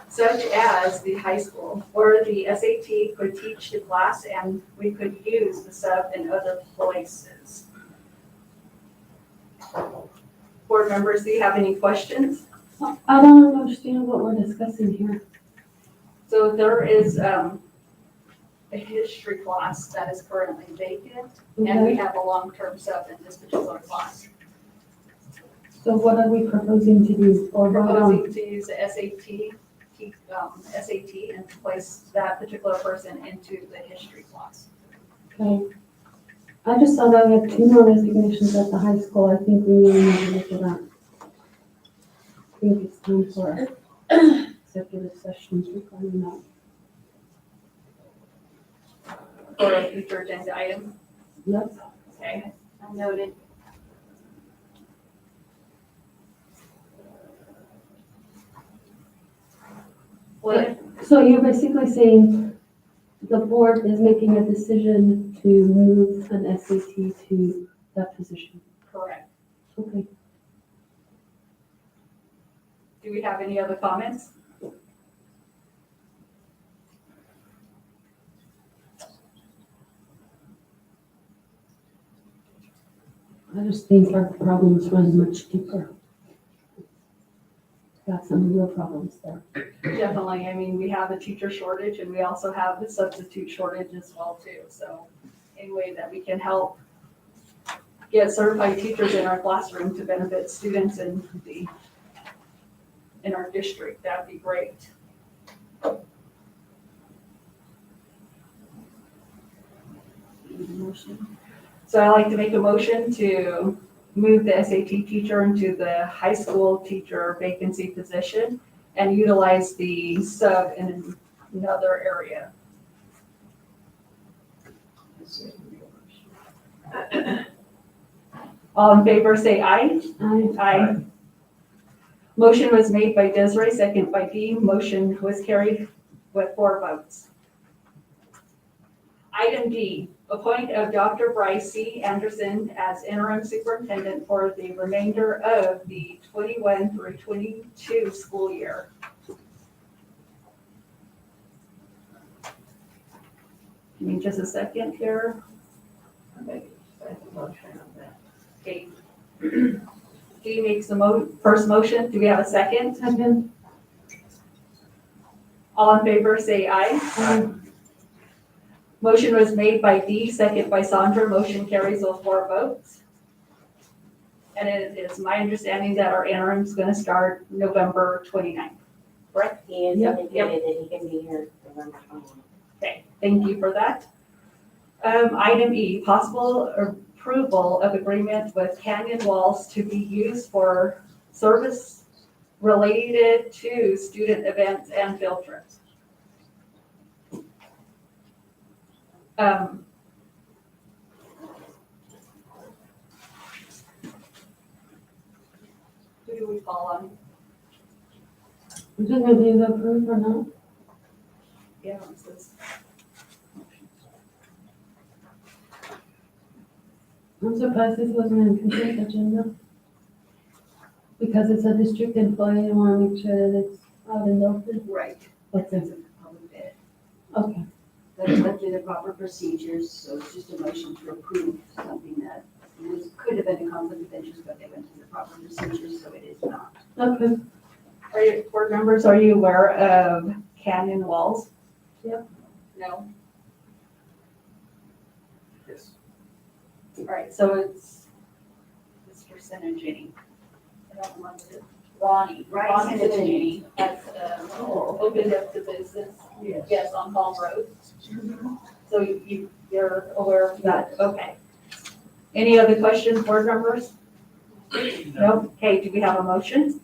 such as the high school, where the SAT could teach the class and we could use the sub in other places. Board members, do you have any questions? I don't understand what we're discussing here. So there is a history class that is currently vacant, and we have a long-term sub in this particular class. So what are we proposing to do or vote on? Proposing to use the SAT and place that particular person into the history class. Okay. I just saw that we had 2 more resignations at the high school. I think we really need to look at that. I think it's time for executive sessions regarding that. For a future agenda item. Yep. Okay, I noted. What, So you're basically saying the board is making a decision to move an SAT to that position? correct. Okay. Do we have any other comments? I just think our problems run much deeper. got some real problems there. Definitely, I mean, we have a teacher shortage and we also have a substitute shortage as well too. So any way that we can help get certified teachers in our classroom to benefit students in our district, that'd be great. So I'd like to make a motion to move the SAT teacher into the high school teacher vacancy position and utilize the sub in another area. All in favor, say aye. Aye. Motion was made by Desiree, second by Dee. Motion was carried with 4 votes. Item D, appoint of Dr. Bryce C. Anderson as interim superintendent for the remainder of the 21 through 22 school year. Give me just a second here. Okay. Dee makes the first motion. Do we have a second? Second. All in favor, say aye. Motion was made by Dee, second by Sandra. Motion carries with 4 votes. And it is my understanding that our interim is going to start November 29th, correct? He is Yep. indicated that he can be here November 21st. Okay, thank you for that. Item E, possible approval of agreement with Canyon Walls to be used for service related to student events and field trips. Who do we call on? I'm just gonna do the approve or not. Yeah, it says. I'm surprised this wasn't in consent agenda. Because it's a district employee, I wanna make sure that it's out in the open. Right. Okay. It's a public bid. Okay. That's went through the proper procedures, so it's just a motion to approve something that could have been a conflict of interest, but they went through the proper procedures, so it is not. Okay. Are you, board members, are you aware of Canyon Walls? Yep. No? Yes. All right, so it's Mr. Sinigini. I don't remember it. Ronnie Sinigini has opened up the business. Yes, on Palm Road. So you're aware of that? Okay. Any other questions, board members? No? Okay, do we have a motion?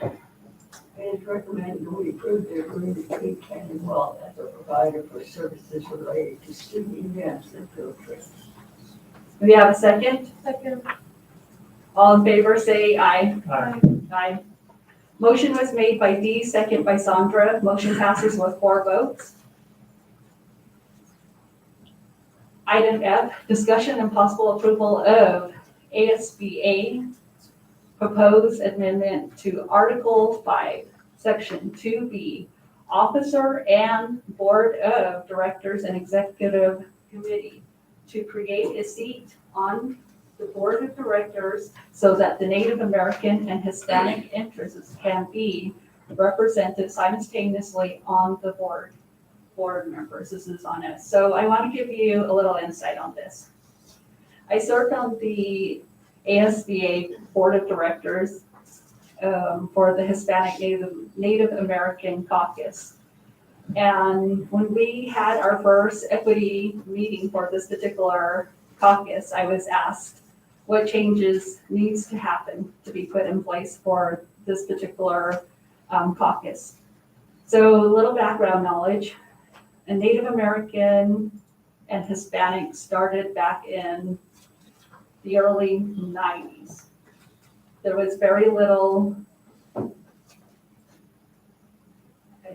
And recommend that we approve the agreement between Canyon Wall as a provider for services related to student events and field trips. Do we have a second? Second. All in favor, say aye. Aye. Aye. Motion was made by Dee, second by Sandra. Motion passes with 4 votes. Item F, discussion and possible approval of ASBA proposed amendment to Article 5, Section 2B, Officer and Board of Directors and Executive Committee to create a seat on the Board of Directors so that the Native American and Hispanic interests can be represented simultaneously on the board members. This is on us. So I want to give you a little insight on this. I served on the ASBA Board of Directors for the Hispanic Native American Caucus. And when we had our first equity meeting for this particular caucus, I was asked what changes needs to happen to be put in place for this particular caucus. So a little background knowledge, a Native American and Hispanic started back in the early 90s. There was very little, I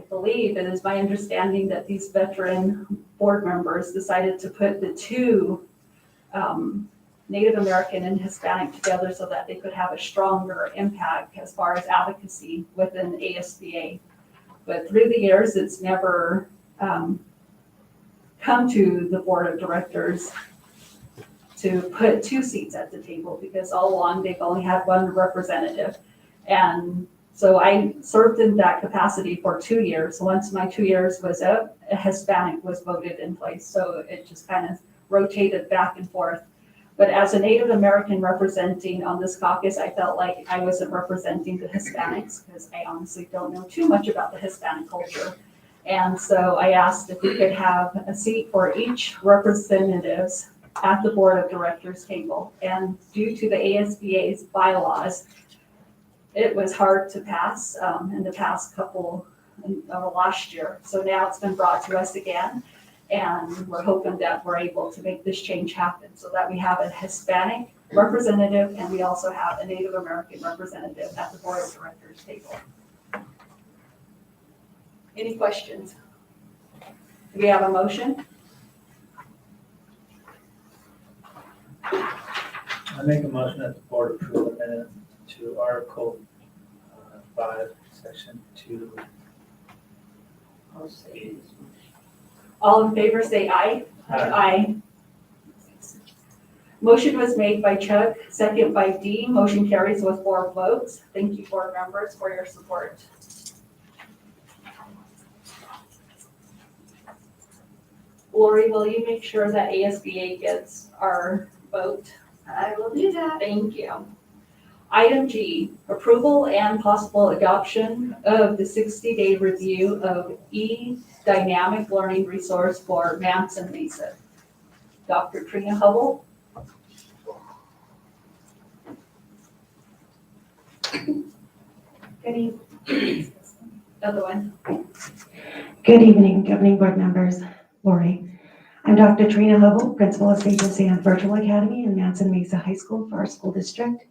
believe, it is my understanding that these veteran board members decided to put the 2 Native American and Hispanic together so that they could have a stronger impact as far as advocacy within ASBA. But through the years, it's never come to the board of directors to put 2 seats at the table because all along they've only had 1 representative. And so I served in that capacity for 2 years. Once my 2 years was up, a Hispanic was voted in place. So it just kind of rotated back and forth. But as a Native American representing on this caucus, I felt like I wasn't representing the Hispanics because I honestly don't know too much about the Hispanic culture. And so I asked if we could have a seat for each representatives at the board of directors table. And due to the ASBA's bylaws, it was hard to pass in the past couple, last year. So now it's been brought to us again. And we're hoping that we're able to make this change happen so that we have a Hispanic representative and we also have a Native American representative at the board of directors table. Any questions? Do we have a motion? I make a motion that the board approve amendment to Article 5, Section 2. I'll say this one. All in favor, say aye. Aye. Motion was made by Chuck, second by Dee. Motion carries with 4 votes. Thank you, board members, for your support. Lori, will you make sure that ASBA gets our vote? I will do that. Thank you. Item G, approval and possible adoption of the 60-day review of dynamic learning resource for Manson Mesa. Dr. Trina Hubble. Good evening. Other one. Good evening, governing board members. Lori. I'm Dr. Trina Hubble, principal of Sage and Sand Virtual Academy in Manson Mesa High School for our school district.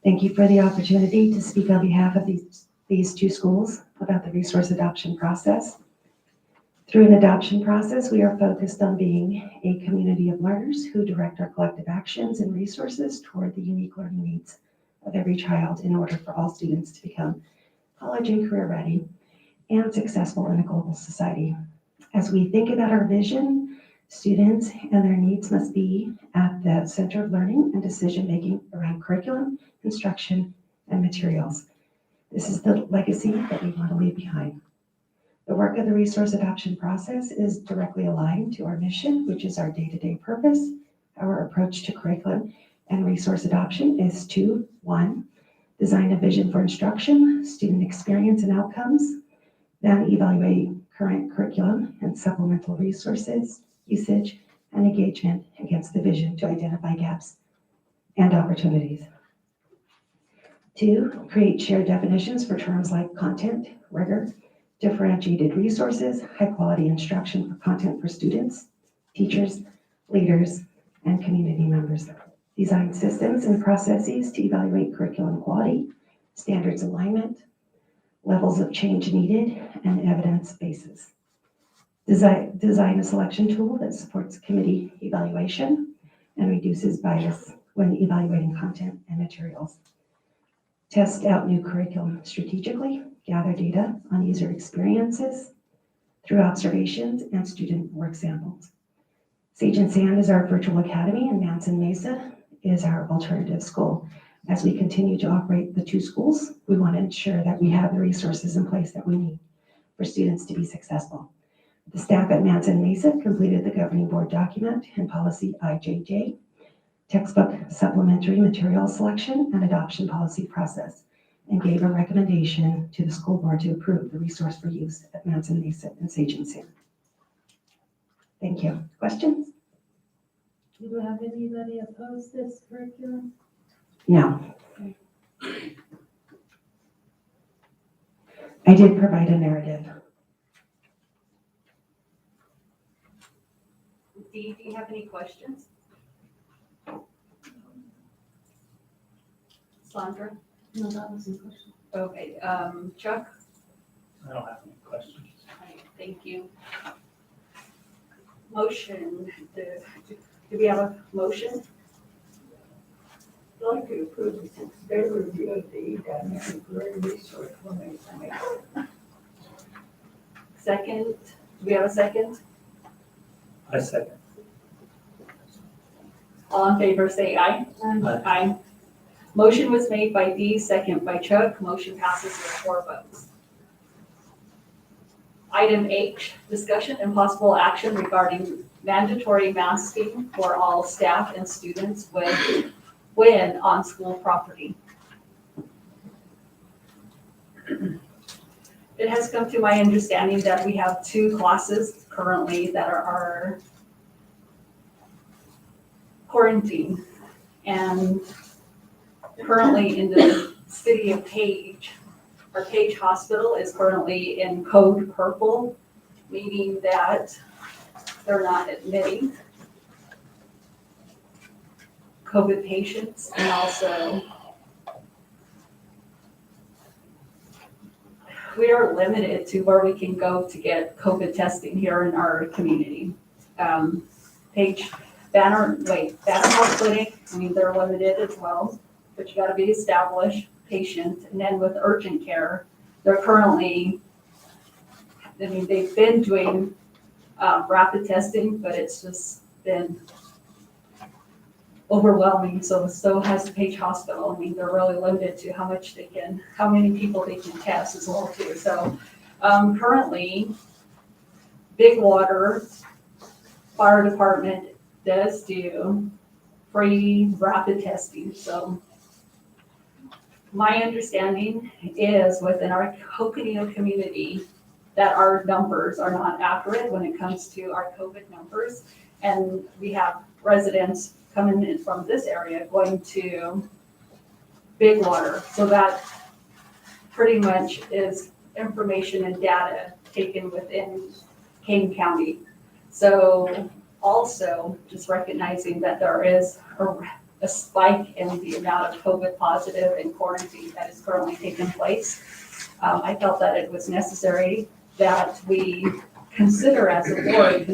Thank you for the opportunity to speak on behalf of these 2 schools about the resource adoption process. Through an adoption process, we are focused on being a community of learners who direct our collective actions and resources toward the unique learning needs of every child in order for all students to become college and career ready and successful in a global society. As we think about our vision, students and their needs must be at the center of learning and decision-making around curriculum, instruction, and materials. This is the legacy that we want to leave behind. The work of the resource adoption process is directly aligned to our mission, which is our day-to-day purpose. Our approach to curriculum and resource adoption is to, 1, design a vision for instruction, student experience and outcomes, then evaluate current curriculum and supplemental resources, usage, and engagement against the vision to identify gaps and opportunities. 2, create shared definitions for terms like content, rigor, differentiated resources, high-quality instruction for content for students, teachers, leaders, and community members. Design systems and processes to evaluate curriculum quality, standards alignment, levels of change needed, and evidence bases. Design a selection tool that supports committee evaluation and reduces bias when evaluating content and materials. Test out new curriculum strategically, gather data on user experiences through observations and student work samples. Sage and Sand is our virtual academy, and Manson Mesa is our alternative school. As we continue to operate the 2 schools, we want to ensure that we have the resources in place that we need for students to be successful. The staff at Manson Mesa completed the governing board document and policy IJJ, textbook supplementary material selection and adoption policy process, and gave a recommendation to the school board to approve the resource for use at Manson Mesa and Sage and Sand. Thank you. Questions? Do you have anybody oppose this curriculum? No. I did provide a narrative. Dee, do you have any questions? Sandra? No, that wasn't a question. Okay, Chuck? I don't have any questions. Thank you. Motion, do we have a motion? I'd like to approve the 6-day review of the dynamic learning resource for Manson Mesa. Second, do we have a second? I second. All in favor, say aye. Aye. Aye. Motion was made by Dee, second by Chuck. Motion passes with 4 votes. Item H, discussion and possible action regarding mandatory masking for all staff and students when on school property. It has come to my understanding that we have 2 classes currently that are quarantined. And currently in the city of Page, our Page Hospital is currently in code purple, meaning that they're not admitting COVID patients, and also we are limited to where we can go to get COVID testing here in our community. Banner Health Clinic, I mean, they're limited as well, but you gotta be established patient. And then with urgent care, they're currently, I mean, they've been doing rapid testing, but it's just been overwhelming. So has the Page Hospital. I mean, they're really limited to how many people they can test as well too. So currently, Big Water Fire Department does do free rapid testing. So my understanding is within our Coconino community that our numbers are not accurate when it comes to our COVID numbers. And we have residents coming in from this area going to Big Water. So that pretty much is information and data taken within Kane County. So also just recognizing that there is a spike in the amount of COVID positive and quarantine that is currently taking place. I felt that it was necessary that we consider as a board,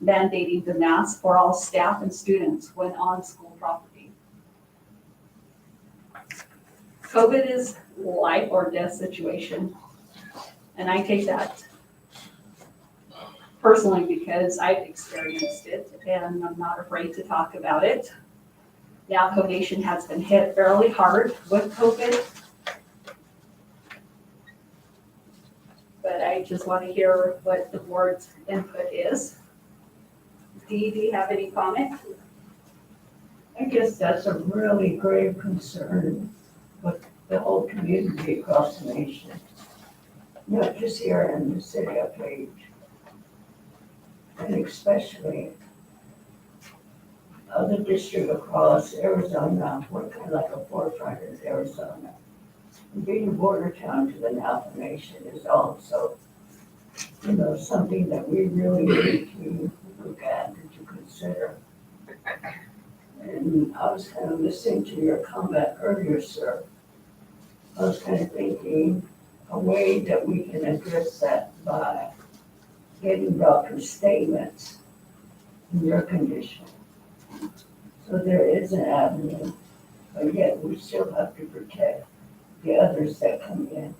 mandating the mask for all staff and students when on school property. COVID is life or death situation. And I take that personally because I've experienced it and I'm not afraid to talk about it. Navajo Nation has been hit fairly hard with COVID. But I just want to hear what the board's input is. Dee, do you have any comment? I guess that's a really grave concern with the whole community across the nation, not just here in the city of Page, and especially other district across Arizona. We're kind of like a forefront in Arizona. And being a border town to the Navajo Nation is also, something that we really need to look at and to consider. And I was kind of listening to your comment earlier, sir. I was kind of thinking a way that we can address that by getting doctor's statements in your condition. So there is an avenue, but yet we still have to protect the others that come in.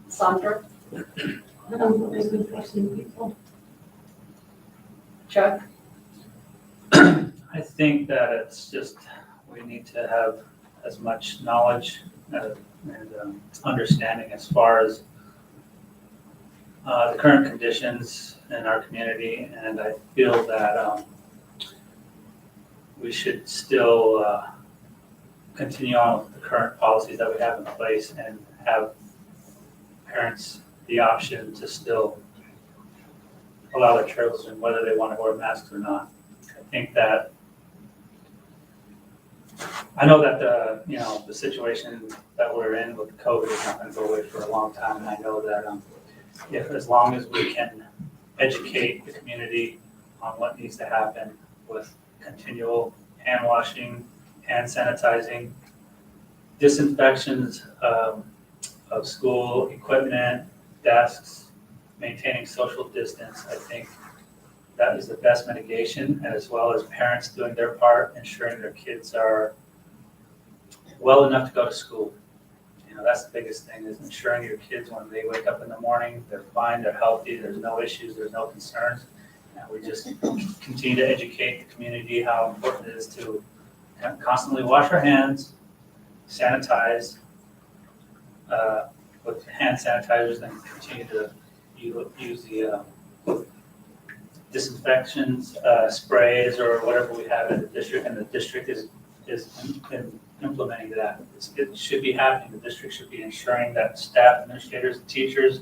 Sandra? I don't believe in forcing people. Chuck? I think that it's just, we need to have as much knowledge and understanding as far as the current conditions in our community, and I feel that we should still continue on with the current policies that we have in place and have parents the option to still allow their children whether they want to wear masks or not. I think that I know that the situation that we're in with COVID is not going to go away for a long time, and I know that if as long as we can educate the community on what needs to happen with continual hand washing, hand sanitizing, disinfections of school equipment, desks, maintaining social distance, I think that is the best mitigation, and as well as parents doing their part, ensuring their kids are well enough to go to school. That's the biggest thing, is ensuring your kids, when they wake up in the morning, they're fine, they're healthy, there's no issues, there's no concerns. And we just continue to educate the community how important it is to constantly wash our hands, sanitize with hand sanitizers, and continue to use the disinfections, sprays, or whatever we have in the district, and the district is implementing that. It should be happening. The district should be ensuring that staff, administrators, and teachers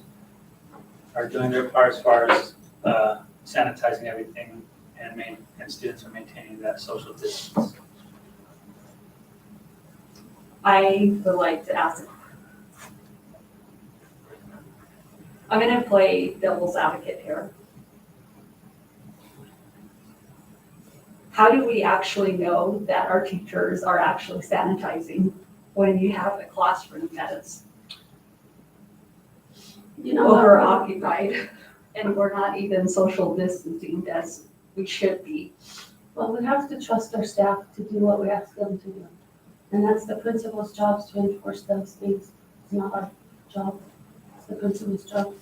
are doing their part as far as sanitizing everything, and students are maintaining that social distance. I would like to ask, I'm gonna play devil's advocate here. How do we actually know that our teachers are actually sanitizing when you have a classroom that is over occupied and we're not even social distancing as we should be? Well, we have to trust our staff to do what we ask them to do. And that's the principal's job, to enforce those things. It's not our job, it's the principal's job.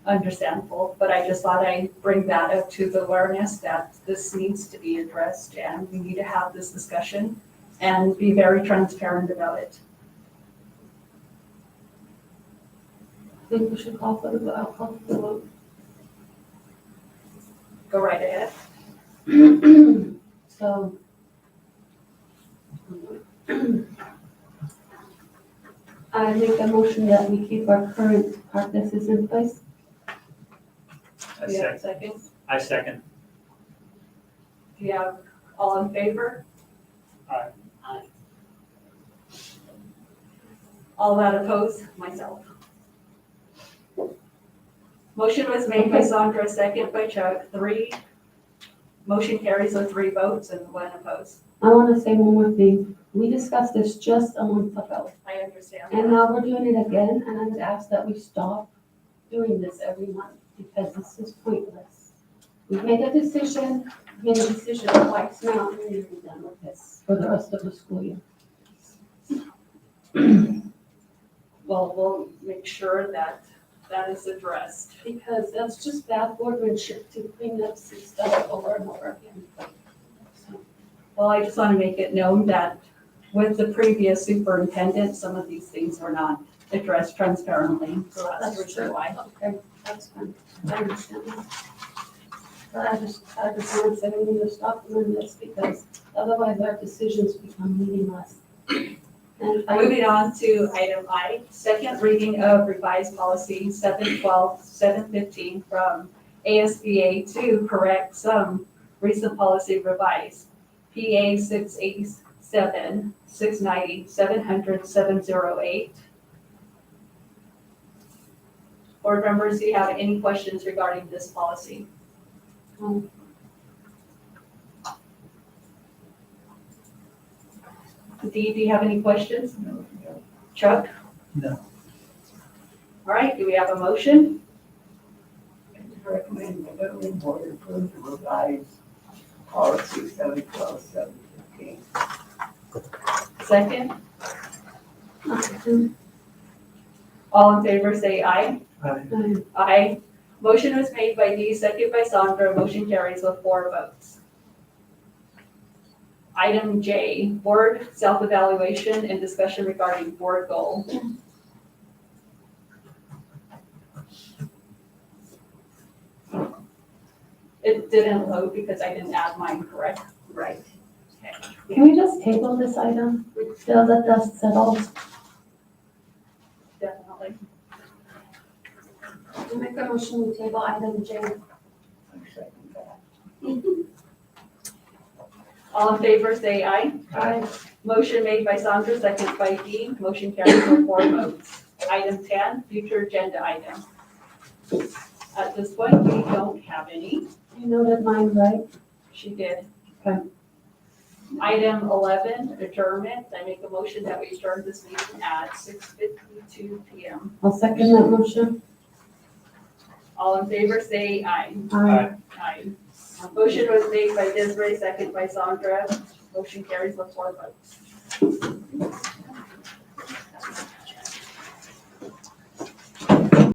Understandable, but I just thought I'd bring that up to the awareness that this needs to be addressed and we need to have this discussion and be very transparent about it. I think we should call for the vote. Go right ahead. So. I make a motion that we keep our current practices in place. Do you have a second? I second. Do you have all in favor? Aye. Aye. All that opposed? Myself. Motion was made by Sandra, second by Chuck, motion carries with 3 votes and 1 opposed. I want to say one more thing. We discussed this just a month ago, I understand. and now we're doing it again, and I would ask that we stop doing this every month, because this is pointless. We've made a decision twice now, and we're done with this for the rest of the school year. Well, we'll make sure that is addressed. Because that's just bad workmanship to clean up some stuff over and over again. So, Well, I just want to make it known that with the previous superintendent, some of these things were not addressed transparently, so that's the reason why. okay, that's fine. I understand that. But I just want to say we need to stop doing this, because otherwise our decisions become meaningless. And Moving on to item I, second reading of revised policy 712, 715 from ASBA to correct some recent policy revised. PA 687, 690, 700, 708. Board members, do you have any questions regarding this policy? Dee, do you have any questions? No. Chuck? No. All right, do we have a motion? Recommend the governing board approve the revised policy 712, 715. Second? All in favor, say aye. Aye. Aye. Motion was made by Dee, second by Sandra. Motion carries with 4 votes. Item J, board self-evaluation and discussion regarding board goal. It didn't load because I didn't add mine correct. Right. can we just table this item till the dust settles? Definitely. I make a motion to table item J. I second that. All in favor, say aye. Aye. Motion made by Sandra, second by Dee. Motion carries with 4 votes. Item 10, future agenda item. At this point, we don't have any. You noted mine, right? She did. Okay. Item 11, adjournment. I make a motion that we adjourn this meeting at 6:52 PM. I'll second that motion. All in favor, say aye. Aye. Aye. Motion was made by Desiree, second by Sandra. Motion carries with 4 votes.